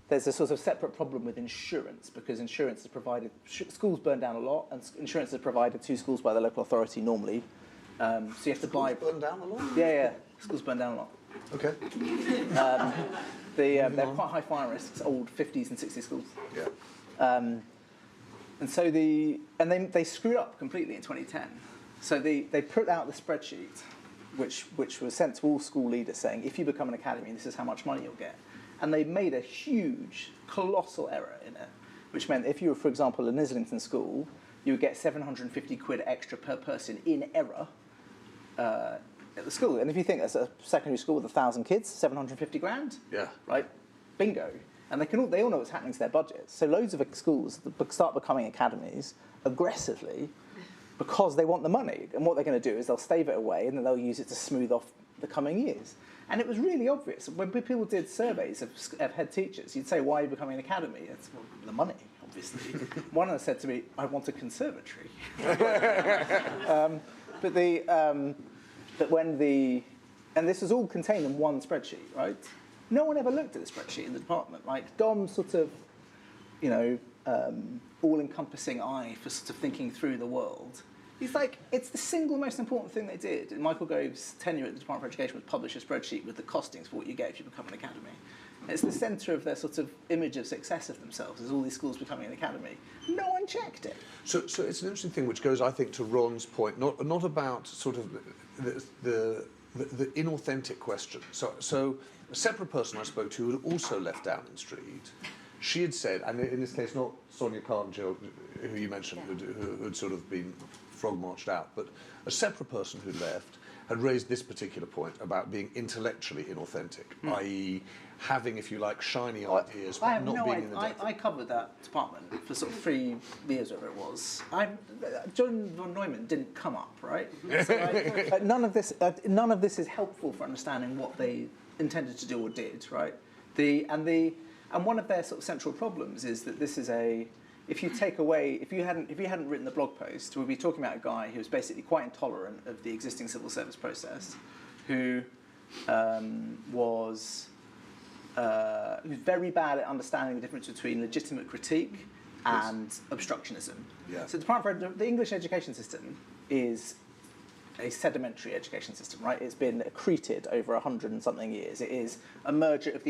There's a sort of separate problem with insurance, because insurance is provided, schools burn down a lot, and insurance is provided to schools by the local authority normally. So you have to buy. Schools burn down a lot? Yeah, schools burn down a lot. Okay. They're quite high fire risks, old 50s and 60s schools. Yeah. And so they screwed up completely in 2010. So they put out the spreadsheet, which was sent to all school leaders saying, if you become an academy, this is how much money you'll get. And they made a huge, colossal error in it, which meant if you were, for example, an Islington school, you would get 750 quid extra per person in error at the school. And if you think that's a secondary school with 1,000 kids, 750 grand, Yeah. right? Bingo. And they all know what's happening to their budgets. So loads of schools start becoming academies aggressively because they want the money. And what they're going to do is they'll stave it away and then they'll use it to smooth off the coming years. And it was really obvious. When people did surveys of head teachers, you'd say, why are you becoming an academy? It's the money, obviously. One of them said to me, I want a conservatory. And this was all contained in one spreadsheet, right? No one ever looked at the spreadsheet in the department. Like Dom's sort of, all-encompassing eye for sort of thinking through the world. He's like, it's the single most important thing they did. And Michael Gove's tenure at the Department for Education was publish a spreadsheet with the costings for what you get if you become an academy. And it's the centre of their sort of image of success of themselves, is all these schools becoming an academy. No one checked it. So it's an interesting thing which goes, I think, to Ron's point, not about sort of the inauthentic question. So a separate person I spoke to who had also left Downing Street, she had said, and in this case not Sonia Carden, who you mentioned, who had sort of been frog-marched out, but a separate person who'd left had raised this particular point about being intellectually inauthentic, i.e. having, if you like, shiny ideas, but not being in the depth. I covered that department for sort of 3 years, whatever it was. John von Neumann didn't come up, right? So none of this is helpful for understanding what they intended to do or did, right? And one of their sort of central problems is that this is if you hadn't written the blog post, we'd be talking about a guy who was basically quite intolerant of the existing civil service process, who was very bad at understanding the difference between legitimate critique and obstructionism. Yeah. So the English education system is a sedimentary education system, right? It's been accreted over 100 and something years. It is a merger of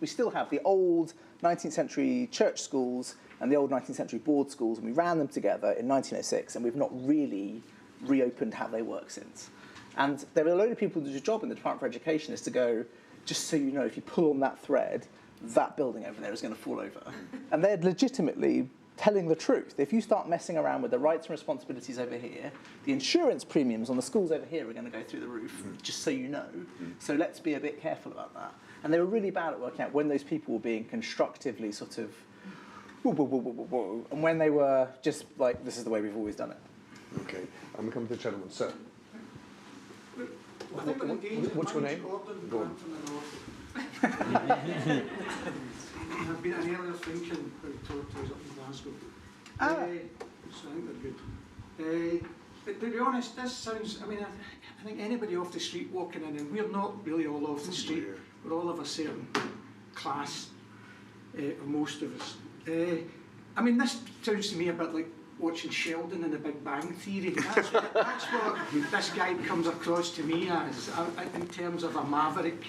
we still have the old 19th century church schools and the old 19th century board schools, and we ran them together in 1906, and we've not really reopened how they work since. And there are a load of people whose job in the Department for Education is to go, just so you know, if you pull on that thread, that building over there is going to fall over. And they're legitimately telling the truth. If you start messing around with the rights and responsibilities over here, the insurance premiums on the schools over here are going to go through the roof, just so you know. So let's be a bit careful about that. And they were really bad at working out when those people were being constructively sort of whoa, and when they were just like, this is the way we've always done it. Okay, I'm going to come to the gentleman. Sir. What's your name? Gordon. From the north. I've been an earlier thinking about Tortoise up in Glasgow. So I think they're good. But to be honest, this sounds, I think anybody off the street walking in, and we're not really all off the street, we're all of a certain class, or most of us. This sounds to me a bit like watching Sheldon in The Big Bang Theory. That's what this guy comes across to me as, in terms of a maverick.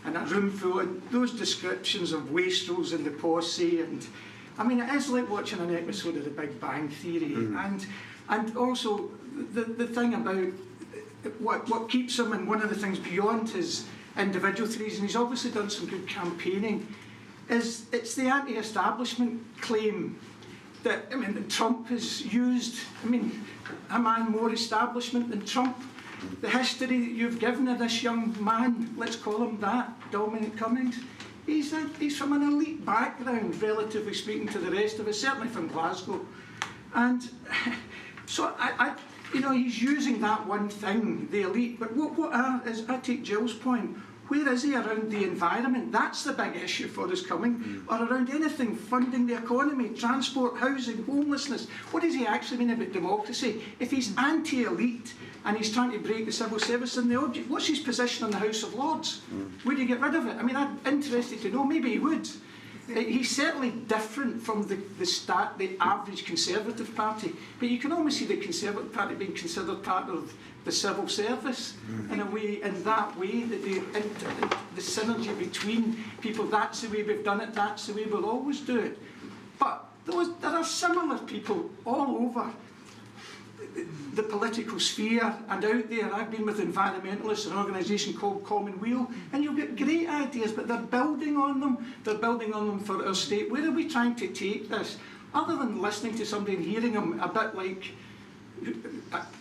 And a room full of those descriptions of wastrels and the posse, and it is like watching an episode of The Big Bang Theory. And also the thing about what keeps him, and one of the things beyond his individual theories, and he's obviously done some good campaigning, is it's the anti-establishment claim that Trump has used. A man more establishment than Trump. The history that you've given of this young man, let's call him that, Dominic Cummings, he's from an elite background, relatively speaking, to the rest of us, certainly from Glasgow. And so he's using that one thing, the elite. But as I take Jill's point, Where is he around the environment? That's the big issue for us coming. Or around anything, funding the economy, transport, housing, homelessness. What does he actually mean about democracy? If he's anti-elite and he's trying to break the civil service, then the object, what's his position on the House of Lords? Would he get rid of it? I mean, I'm interested to know. Maybe he would. He's certainly different from the average Conservative Party, but you can almost see the Conservative Party being considered part of the civil service in a way, in that way, that the synergy between people, that's the way we've done it, that's the way we'll always do it. But there are similar people all over the political sphere and out there. I've been with environmentalists, an organisation called Commonweal, and you'll get great ideas, but they're building on them. They're building on them for our state. Where are we trying to take this? Other than listening to somebody and hearing them a bit like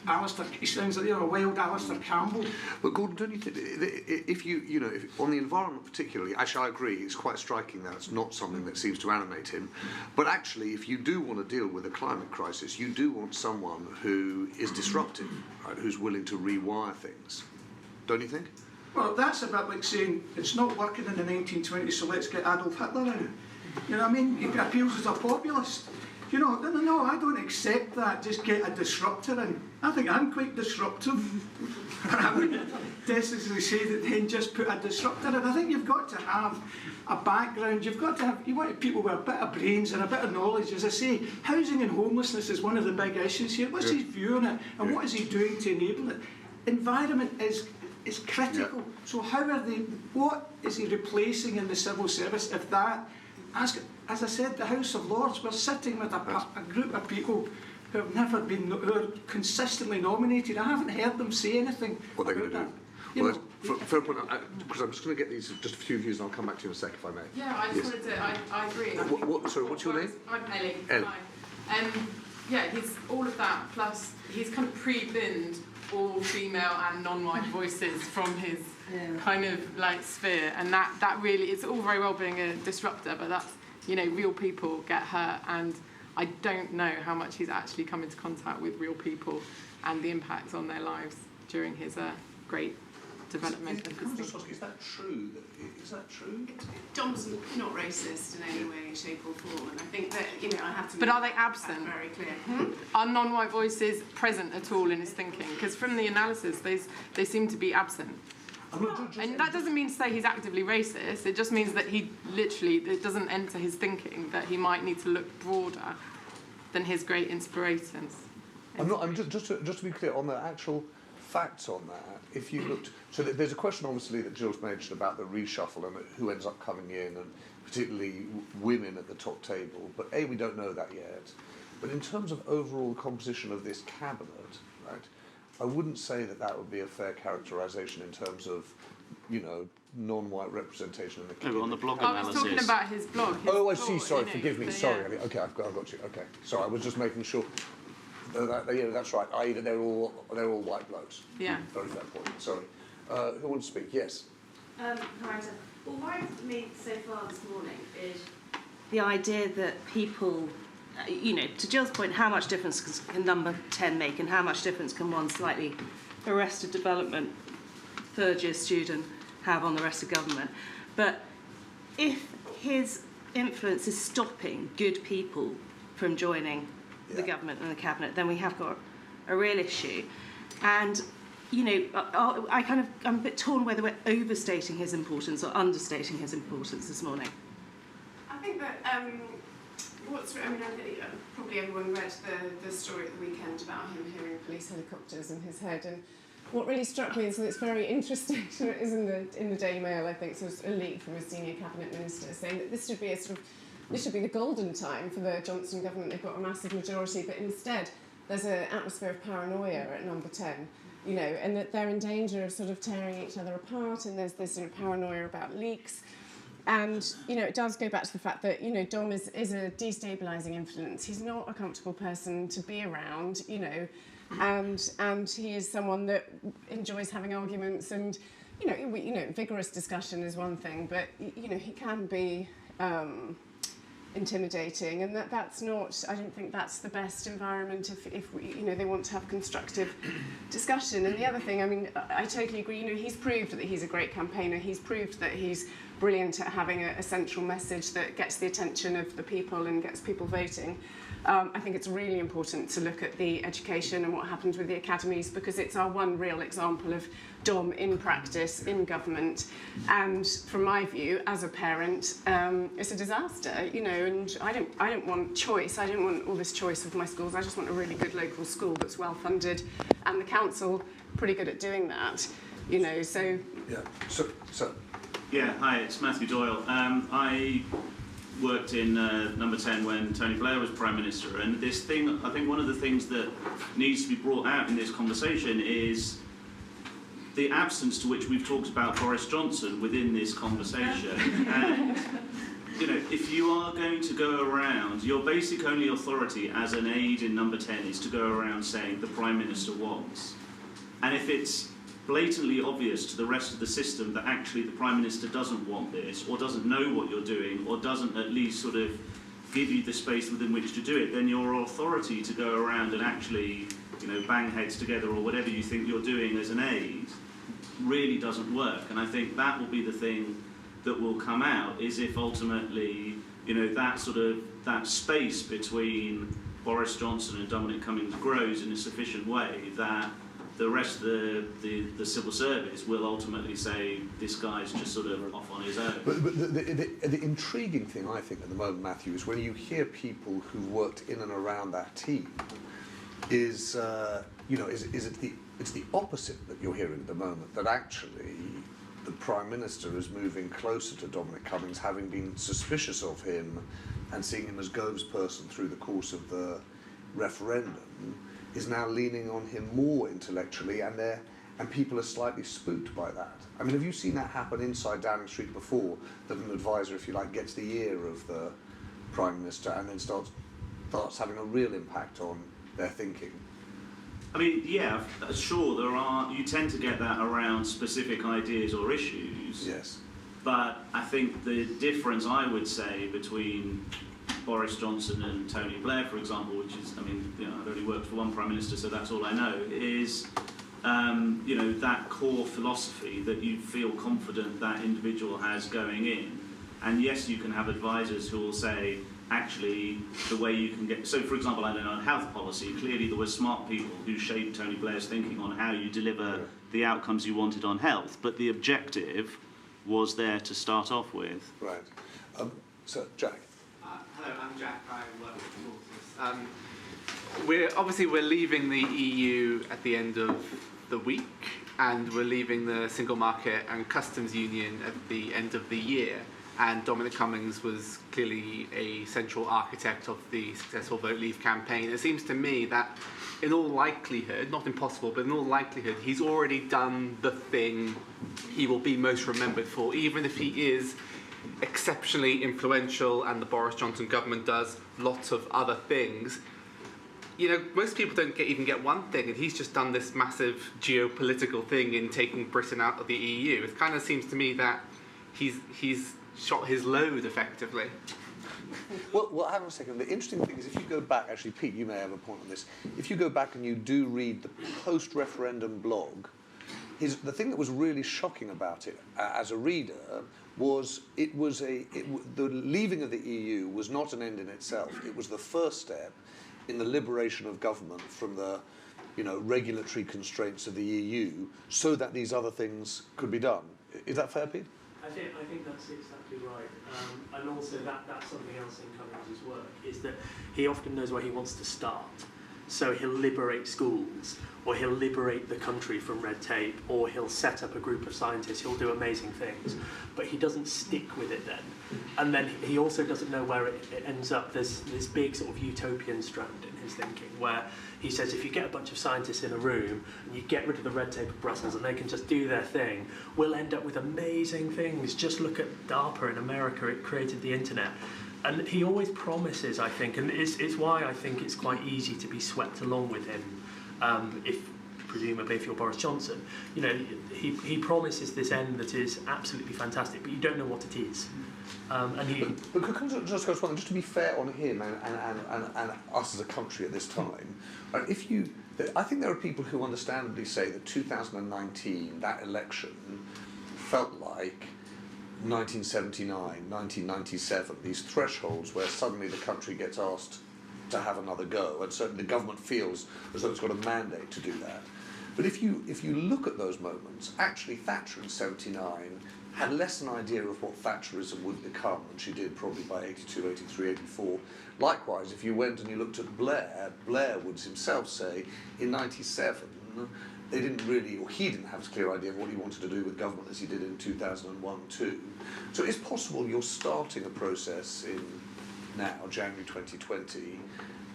Alistair, he sounds like, a wild Alistair Campbell. But Gordon, don't you think, if if on the environment particularly, actually I agree, it's quite striking that it's not something that seems to animate him, but actually if you do want to deal with a climate crisis, you do want someone who is disruptive, right, who's willing to rewire things, don't you think? Well, that's a bit like saying, it's not working in the 1920s, so let's get Adolf Hitler in. You know what I mean? He appeals as a populist. No, I don't accept that. Just get a disruptor in. I think I'm quite disruptive. I wouldn't necessarily say that then just put a disruptor in. I think you've got to have a background. You want people with a bit of brains and a bit of knowledge. As I say, housing and homelessness is one of the big issues here. What's his view on it, and what is he doing to enable it? Environment is critical. So what is he replacing in the civil service if that? As I said, the House of Lords, we're sitting with a group of people who are consistently nominated. I haven't heard them say anything. What they're going to do? Well, fair point, because I'm just going to get these, just a few views, and I'll come back to you in a sec if I may. Yeah, I just wanted to, I agree. Sorry, what's your name? I'm Ellie. Ellie. Hi. Yeah, he's all of that, plus he's kind of pre-binned all female and non-white voices from his kind of like sphere, and that really, it's all very well being a disruptor, but that's, real people get hurt, and I don't know how much he's actually come into contact with real people and the impacts on their lives during his great development. Is that true? Is that true? Dom's not racist in any way, shape or form, and I think that, I have to But are they absent? Very clear. Are non-white voices present at all in his thinking? Because from the analysis, they seem to be absent. And that doesn't mean to say he's actively racist. It just means that it doesn't enter his thinking that he might need to look broader than his great inspirations. Just to be clear on the actual facts on that. If you looked, so there's a question obviously that Jill's mentioned about the reshuffle and who ends up coming in, and particularly women at the top table. But we don't know that yet. But in terms of overall composition of this cabinet, right? I wouldn't say that would be a fair characterisation in terms of, non-white representation in the cabinet. On the blog analysis. I was talking about his blog. I see. Sorry, forgive me. Sorry. Yeah. Okay, I've got you. Okay, sorry. I was just making sure. That's right. I.e., that they're all white blokes. Yeah. Very fair point. Sorry. Who wants to speak? Yes. Hi. Well, worrying for me so far this morning is the idea that people. To Jill's point, how much difference can number 10 make, and how much difference can one slightly arrested development third-year student have on the rest of government? But if his influence is stopping good people from joining the government and the cabinet, then we have got a real issue. And, I'm a bit torn whether we're overstating his importance or understating his importance this morning. I think that probably everyone read the story at the weekend about him hearing police helicopters in his head, and what really struck me is that it's very interesting. It is in the Daily Mail, I think. So it's a leak from a senior cabinet minister saying that this should be the golden time for the Johnson government. They've got a massive majority, but instead there's an atmosphere of paranoia at number 10. And that they're in danger of sort of tearing each other apart, and there's this paranoia about leaks. And, it does go back to the fact that, Dom is a destabilising influence. He's not a comfortable person to be around, and he is someone that enjoys having arguments, and, vigorous discussion is one thing, but, he can be intimidating, and that's not, I don't think that's the best environment if we, they want to have constructive discussion. And the other thing, I mean, I totally agree, he's proved that he's a great campaigner, he's proved that he's brilliant at having a central message that gets the attention of the people and gets people voting. I think it's really important to look at the education and what happens with the academies, because it's our one real example of Dom in practice, in government. And from my view, as a parent, it's a disaster, and I don't want choice. I don't want all this choice of my schools. I just want a really good local school that's well funded, and the council pretty good at doing that, so... Yeah, so... Yeah, hi, it's Matthew Doyle. I worked in number 10 when Tony Blair was Prime Minister, and this thing, I think one of the things that needs to be brought out in this conversation is the absence to which we've talked about Boris Johnson within this conversation. And, if you are going to go around, your basic only authority as an aide in number 10 is to go around saying the Prime Minister wants. And if it's blatantly obvious to the rest of the system that actually the Prime Minister doesn't want this, or doesn't know what you're doing, or doesn't at least sort of give you the space within which to do it, then your authority to go around and actually, bang heads together or whatever you think you're doing as an aide really doesn't work. And I think that will be the thing that will come out, is if ultimately, that space between Boris Johnson and Dominic Cummings grows in a sufficient way that the rest of the civil service will ultimately say this guy's just sort of off on his own. But the intriguing thing, I think, at the moment, Matthew, is when you hear people who've worked in and around that team, it's the opposite that you're hearing at the moment, that actually the Prime Minister is moving closer to Dominic Cummings, having been suspicious of him and seeing him as Gove's person through the course of the referendum, is now leaning on him more intellectually, and people are slightly spooked by that. I mean, have you seen that happen inside Downing Street before, that an advisor, if you like, gets the ear of the Prime Minister and then starts having a real impact on their thinking? I mean, yeah, sure, you tend to get that around specific ideas or issues. Yes. But I think the difference, I would say, between Boris Johnson and Tony Blair, for example, which is, I've only worked for one Prime Minister, so that's all I know, is, that core philosophy that you feel confident that individual has going in. And yes, you can have advisors who will say, actually, the way you can get... So, for example, I don't know, on health policy, clearly there were smart people who shaped Tony Blair's thinking on how you deliver the outcomes you wanted on health, but the objective was there to start off with. Right. So, Jack. Hello, I'm Jack. I work with Tortoise. We're leaving the EU at the end of the week, and we're leaving the single market and customs union at the end of the year. And Dominic Cummings was clearly a central architect of the successful Vote Leave campaign. It seems to me that, in all likelihood, not impossible, but in all likelihood, he's already done the thing he will be most remembered for, even if he is exceptionally influential and the Boris Johnson government does lots of other things. Most people don't even get one thing, and he's just done this massive geopolitical thing in taking Britain out of the EU. It kind of seems to me that he's shot his load effectively. Well, hang on a second. The interesting thing is, if you go back, actually, Pete, you may have a point on this. If you go back and you do read the post-referendum blog, the thing that was really shocking about it as a reader was the leaving of the EU was not an end in itself. It was the first step in the liberation of government from the regulatory constraints of the EU, so that these other things could be done. Is that fair, Pete? I think that's exactly right. And also that's something else in Cummings' work, is that he often knows where he wants to start. So he'll liberate schools, or he'll liberate the country from red tape, or he'll set up a group of scientists, he'll do amazing things, but he doesn't stick with it then. And then he also doesn't know where it ends up. There's this big sort of utopian strand in his thinking, where he says if you get a bunch of scientists in a room and you get rid of the red tape of Brussels and they can just do their thing, we'll end up with amazing things. Just look at DARPA in America, it created the internet. And he always promises, I think, and it's why I think it's quite easy to be swept along with him. If presumably if you're Boris Johnson, you know, he promises this end that is absolutely fantastic, but you don't know what it is. But can I just go one, just to be fair on him and us as a country at this time, I think there are people who understandably say that 2019, that election, felt like 1979, 1997, these thresholds where suddenly the country gets asked to have another go, and certainly the government feels as though it's got a mandate to do that. But if you look at those moments, actually Thatcher in 79 had less an idea of what Thatcherism would become than she did probably by 82, 83, 84. Likewise, if you went and you looked at Blair, Blair would himself say in 97 they didn't really, or he didn't have a clear idea of what he wanted to do with government as he did in 2001 too. So it's possible you're starting a process in now, January 2020,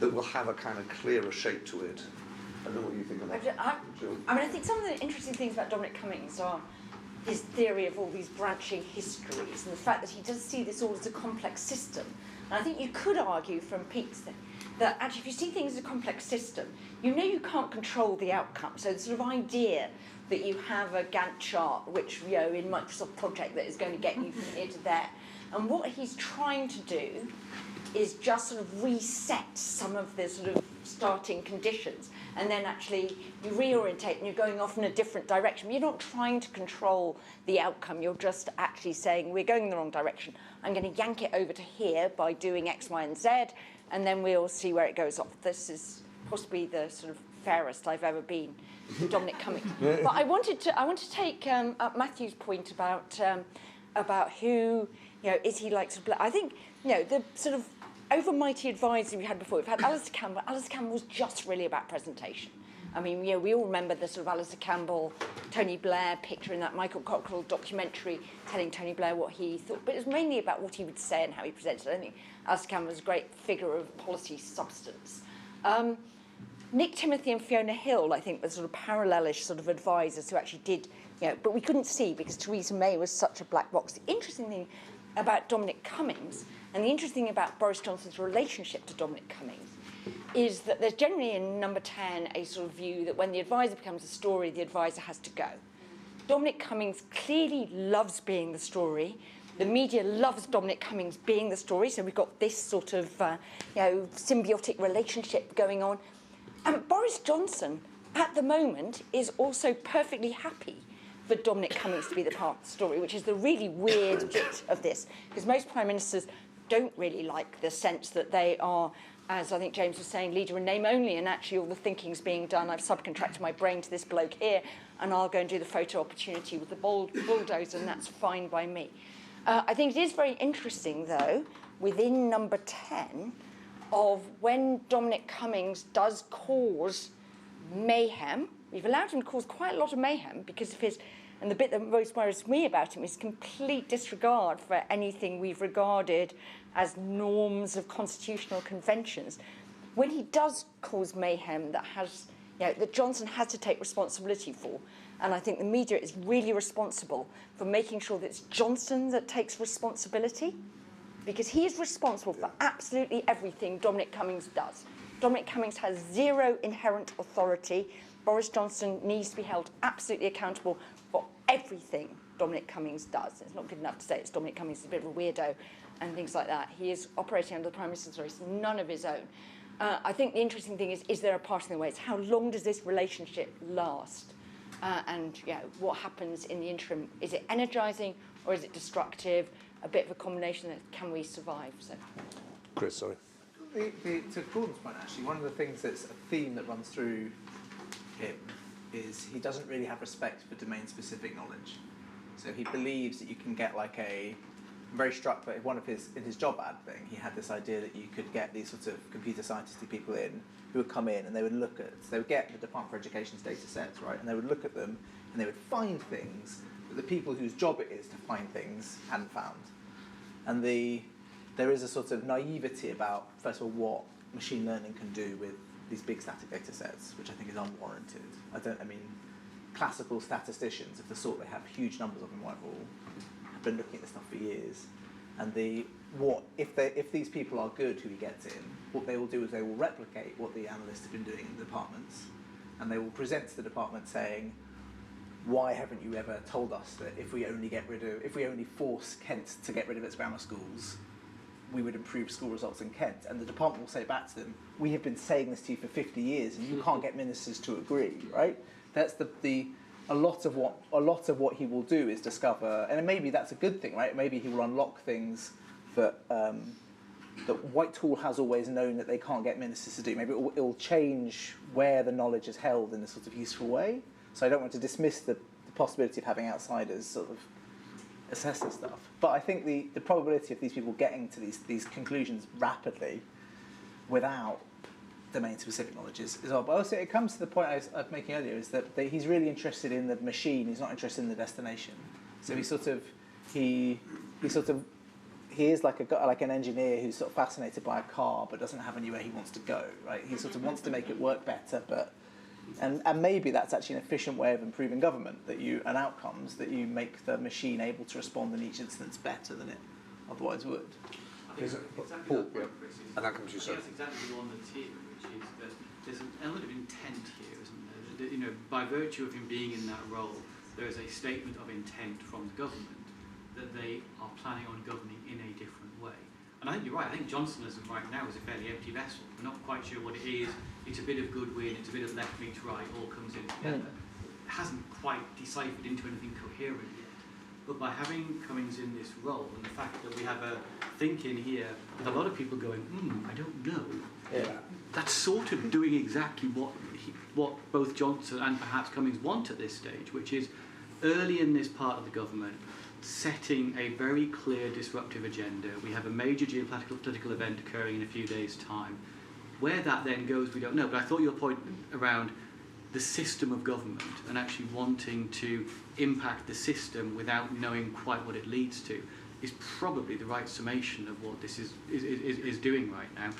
that will have a kind of clearer shape to it. I don't know what you think of that. I mean, I think some of the interesting things about Dominic Cummings are his theory of all these branching histories and the fact that he does see this all as a complex system. And I think you could argue from Pete's thing that actually if you see things as a complex system, you know you can't control the outcome. So the sort of idea that you have a Gantt chart, which, you know, in Microsoft Project that is going to get you from here to there. And what he's trying to do is just sort of reset some of the sort of starting conditions, and then actually you reorientate and you're going off in a different direction. You're not trying to control the outcome, you're just actually saying we're going in the wrong direction. I'm going to yank it over to here by doing X, Y, and Z, and then we'll see where it goes off. This is possibly the sort of fairest I've ever been, Dominic Cummings. But I wanted to take up Matthew's point about who, you know, is he like sort of, I think, you know, the sort of overmighty advisor we had before. We've had Alistair Campbell. Alistair Campbell was just really about presentation. I mean, you know, we all remember the sort of Alistair Campbell, Tony Blair picture in that Michael Cockrell documentary telling Tony Blair what he thought. But it was mainly about what he would say and how he presented. I think Alistair Campbell was a great figure of policy substance. Nick Timothy and Fiona Hill, I think, were sort of parallelish sort of advisors who actually did, you know, but we couldn't see because Theresa May was such a black box. The interesting thing about Dominic Cummings, and the interesting thing about Boris Johnson's relationship to Dominic Cummings, is that there's generally in number 10 a sort of view that when the advisor becomes a story, the advisor has to go. Dominic Cummings clearly loves being the story. The media loves Dominic Cummings being the story, so we've got this sort of you know, symbiotic relationship going on. And Boris Johnson, at the moment, is also perfectly happy for Dominic Cummings to be the part of the story, which is the really weird bit of this, because most prime ministers don't really like the sense that they are, as I think James was saying, leader in name only, and actually all the thinking's being done. I've subcontracted my brain to this bloke here, and I'll go and do the photo opportunity with the bulldozer, and that's fine by me. I think it is very interesting, though, within number 10, of when Dominic Cummings does cause mayhem. We've allowed him to cause quite a lot of mayhem because of his, and the bit that most worries me about him is complete disregard for anything we've regarded as norms of constitutional conventions. When he does cause mayhem that has, you know, that Johnson has to take responsibility for, and I think the media is really responsible for making sure that it's Johnson that takes responsibility, because he is responsible for absolutely everything Dominic Cummings does. Dominic Cummings has zero inherent authority. Boris Johnson needs to be held absolutely accountable for everything Dominic Cummings does. It's not good enough to say it's Dominic Cummings is a bit of a weirdo and things like that. He is operating under the Prime Minister's voice, none of his own. I think the interesting thing is there a parting of the way? It's how long does this relationship last? And yeah, what happens in the interim? Is it energising or is it destructive? A bit of a combination that can we survive? So, Chris, sorry. To Gordon's point, actually, one of the things that's a theme that runs through him is he doesn't really have respect for domain-specific knowledge. So he believes that you can get like a... I'm very struck by one of his, in his job ad thing, he had this idea that you could get these sorts of computer scientisty people in who would come in and they would look at... So they would get the Department for Education's data sets, right? And they would look at them and they would find things that the people whose job it is to find things hadn't found. And there is a sort of naivety about, first of all, what machine learning can do with these big static data sets, which I think is unwarranted. I mean, classical statisticians of the sort they have huge numbers of in Whitehall have been looking at this stuff for years. And if these people are good who he gets in, what they will do is they will replicate what the analysts have been doing in the departments, and they will present to the department saying, why haven't you ever told us that if we only force Kent to get rid of its grammar schools, we would improve school results in Kent? And the department will say back to them, we have been saying this to you for 50 years and you can't get ministers to agree, right? That's a lot of what he will do is discover, and maybe that's a good thing, right? Maybe he will unlock things that Whitehall has always known that they can't get ministers to do. Maybe it will change where the knowledge is held in a sort of useful way. So I don't want to dismiss the possibility of having outsiders sort of assess this stuff. But I think the probability of these people getting to these conclusions rapidly without domain-specific knowledge is odd. But also it comes to the point I was making earlier, is that he's really interested in the machine, he's not interested in the destination. So he is like an engineer who's sort of fascinated by a car but doesn't have anywhere he wants to go, right? He sort of wants to make it work better, and maybe that's actually an efficient way of improving government, and outcomes, that you make the machine able to respond in each instance better than it otherwise would. I think exactly Paul, that point, Chris, is, and that comes to you, sir. that's exactly the one that's here, which is that there's an element of intent here, isn't there? That, you know, by virtue of him being in that role, there is a statement of intent from the government that they are planning on governing in a different way. And I think you're right. I think Johnsonism right now is a fairly empty vessel. We're not quite sure what it is. It's a bit of goodwill, it's a bit of left wing to right, all comes in together. It hasn't quite deciphered into anything coherent yet. But by having Cummings in this role, and the fact that we have a ThinkIn here with a lot of people going, I don't know. Yeah. That's sort of doing exactly what both Johnson and perhaps Cummings want at this stage, which is early in this part of the government, setting a very clear disruptive agenda. We have a major geopolitical event occurring in a few days' time. Where that then goes, we don't know. But I thought your point around the system of government and actually wanting to impact the system without knowing quite what it leads to is probably the right summation of what this is doing right now.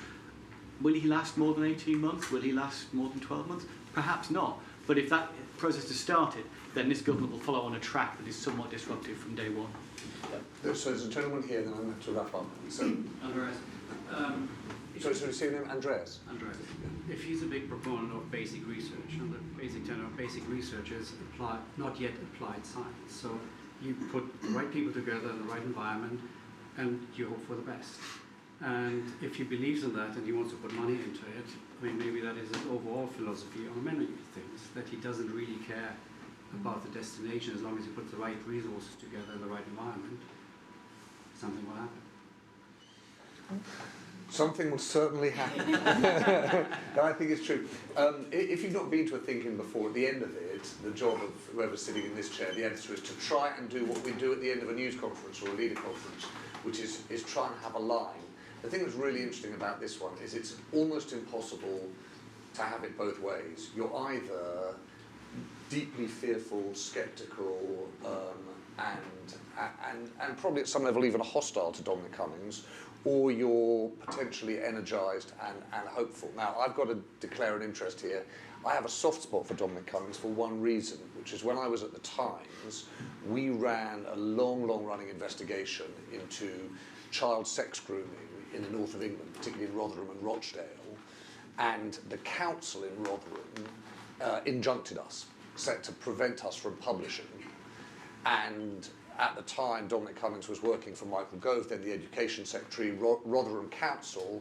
Will he last more than 18 months? Will he last more than 12 months? Perhaps not. But if that process has started, then this government will follow on a track that is somewhat disruptive from day one. So there's a gentleman here, then I'm going to wrap up. So, Andreas. so you see him, Andreas? Andreas. If he's a big proponent of basic research, and the basic term of basic research is not yet applied science. So you put the right people together in the right environment, and you hope for the best. And if he believes in that and he wants to put money into it, I mean, maybe that is his overall philosophy on many things, that he doesn't really care about the destination as long as he puts the right resources together in the right environment, something will happen. Something will certainly happen. No, I think it's true. If you've not been to a ThinkIn before, at the end of it, the job of whoever's sitting in this chair, the editor, is to try and do what we do at the end of a news conference or a leader conference, which is try and have a line. The thing that's really interesting about this one is it's almost impossible to have it both ways. You're either deeply fearful, sceptical, and probably at some level even hostile to Dominic Cummings, or you're potentially energised and hopeful. Now, I've got to declare an interest here. I have a soft spot for Dominic Cummings for one reason, which is when I was at the Times, we ran a long-running investigation into child sex grooming in the north of England, particularly in Rotherham and Rochdale, and the council in Rotherham injuncted us, set to prevent us from publishing. And at the time, Dominic Cummings was working for Michael Gove, then the Education Secretary. Rotherham Council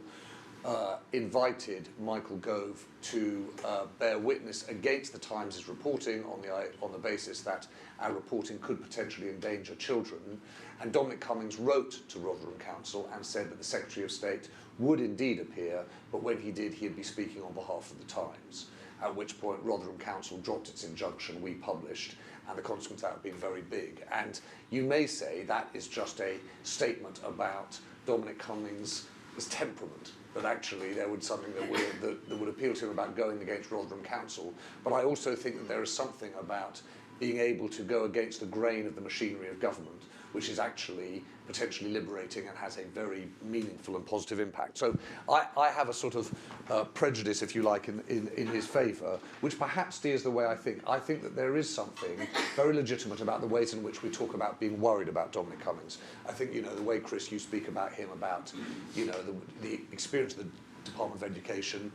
invited Michael Gove to bear witness against the Times' reporting on the basis that our reporting could potentially endanger children. And Dominic Cummings wrote to Rotherham Council and said that the Secretary of State would indeed appear, but when he did, he'd be speaking on behalf of the Times. At which point Rotherham Council dropped its injunction, we published, and the consequence of that had been very big. And you may say that is just a statement about Dominic Cummings' temperament, that actually there would something that would appeal to him about going against Rotherham Council. But I also think that there is something about being able to go against the grain of the machinery of government, which is actually potentially liberating and has a very meaningful and positive impact. So I have a sort of prejudice, if you like, in his favour, which perhaps steers the way I think. I think that there is something very legitimate about the ways in which we talk about being worried about Dominic Cummings. I think, you know, the way, Chris, you speak about him, about, you know, the experience of the Department of Education,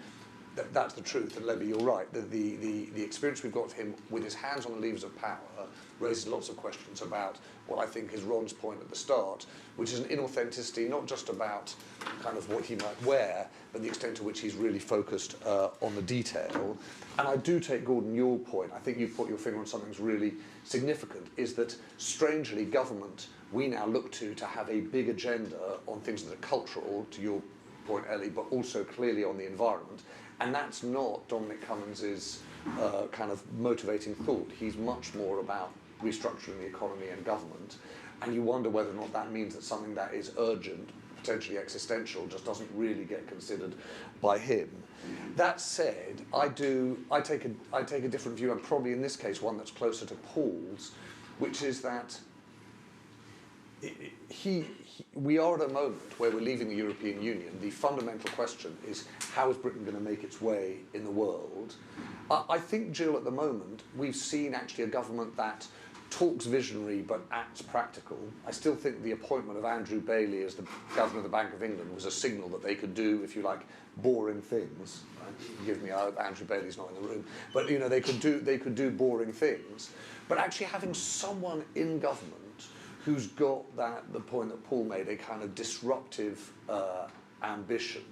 that's the truth. And Levy, you're right. The experience we've got of him with his hands on the levers of power raises lots of questions about what I think is Ron's point at the start, which is an inauthenticity, not just about kind of what he might wear, but the extent to which he's really focused on the detail. And I do take, Gordon, your point. I think you've put your finger on something that's really significant, is that, strangely, government we now look to have a big agenda on things that are cultural, to your point, Ellie, but also clearly on the environment. And that's not Dominic Cummings' kind of motivating thought. He's much more about restructuring the economy and government. And you wonder whether or not that means that something that is urgent, potentially existential, just doesn't really get considered by him. That said, I take a different view, and probably in this case one that's closer to Paul's, which is that we are at a moment where we're leaving the European Union. The fundamental question is, how is Britain going to make its way in the world? I think, Jill, at the moment, we've seen actually a government that talks visionary but acts practical. I still think the appointment of Andrew Bailey as the Governor of the Bank of England was a signal that they could do, if you like, boring things. Forgive me, Andrew Bailey's not in the room. But, you know, they could do boring things. But actually having someone in government who's got the point that Paul made, a kind of disruptive ambition.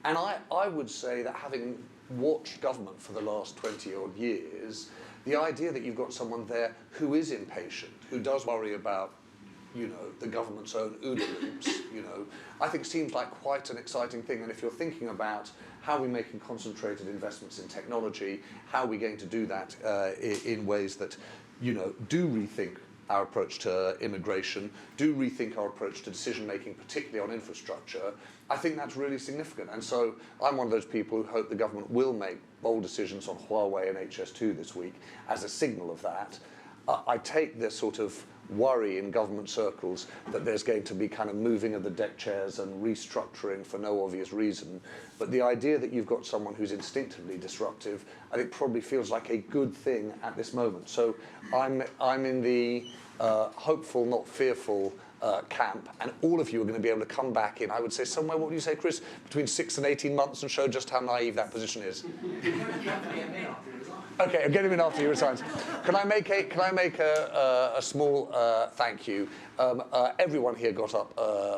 And I would say that, having watched government for the last 20-odd years, the idea that you've got someone there who is impatient, who does worry about, you know, the government's own OODA loops, you know, I think seems like quite an exciting thing. And if you're thinking about how are we making concentrated investments in technology, how are we going to do that in ways that, you know, do rethink our approach to immigration, do rethink our approach to decision-making, particularly on infrastructure, I think that's really significant. And so I'm one of those people who hope the government will make bold decisions on Huawei and HS2 this week as a signal of that. I take this sort of worry in government circles that there's going to be kind of moving of the deck chairs and restructuring for no obvious reason. But the idea that you've got someone who's instinctively disruptive, I think probably feels like a good thing at this moment. So I'm in the hopeful, not fearful camp, and all of you are going to be able to come back in, I would say, somewhere, what do you say, Chris, between 6 and 18 months, and show just how naive that position is. Okay, get him in after he resigns. Can I make a small thank you? Everyone here got up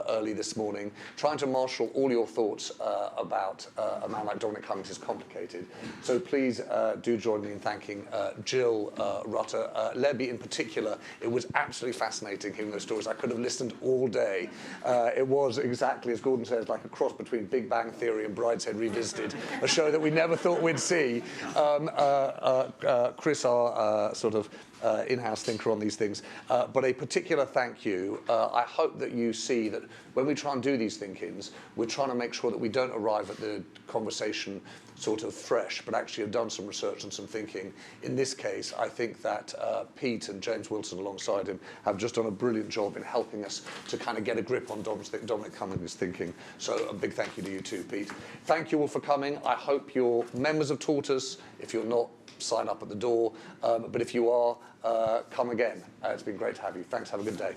early this morning, trying to marshal all your thoughts about a man like Dominic Cummings is complicated. So please do join me in thanking Jill Rutter, Lebby in particular. It was absolutely fascinating hearing those stories. I could have listened all day. It was exactly, as Gordon says, like a cross between Big Bang Theory and Brideshead Revisited, a show that we never thought we'd see. Chris, our sort of in-house thinker on these things, but a particular thank you. I hope that you see that when we try and do these think-ins, we're trying to make sure that we don't arrive at the conversation sort of fresh, but actually have done some research and some thinking. In this case, I think that Pete and James Wilson alongside him have just done a brilliant job in helping us to kind of get a grip on Dominic Cummings' thinking. So a big thank you to you too, Pete. Thank you all for coming. I hope you're members of Tortoise. If you're not, sign up at the door. But if you are, come again. It's been great to have you. Thanks. Have a good day.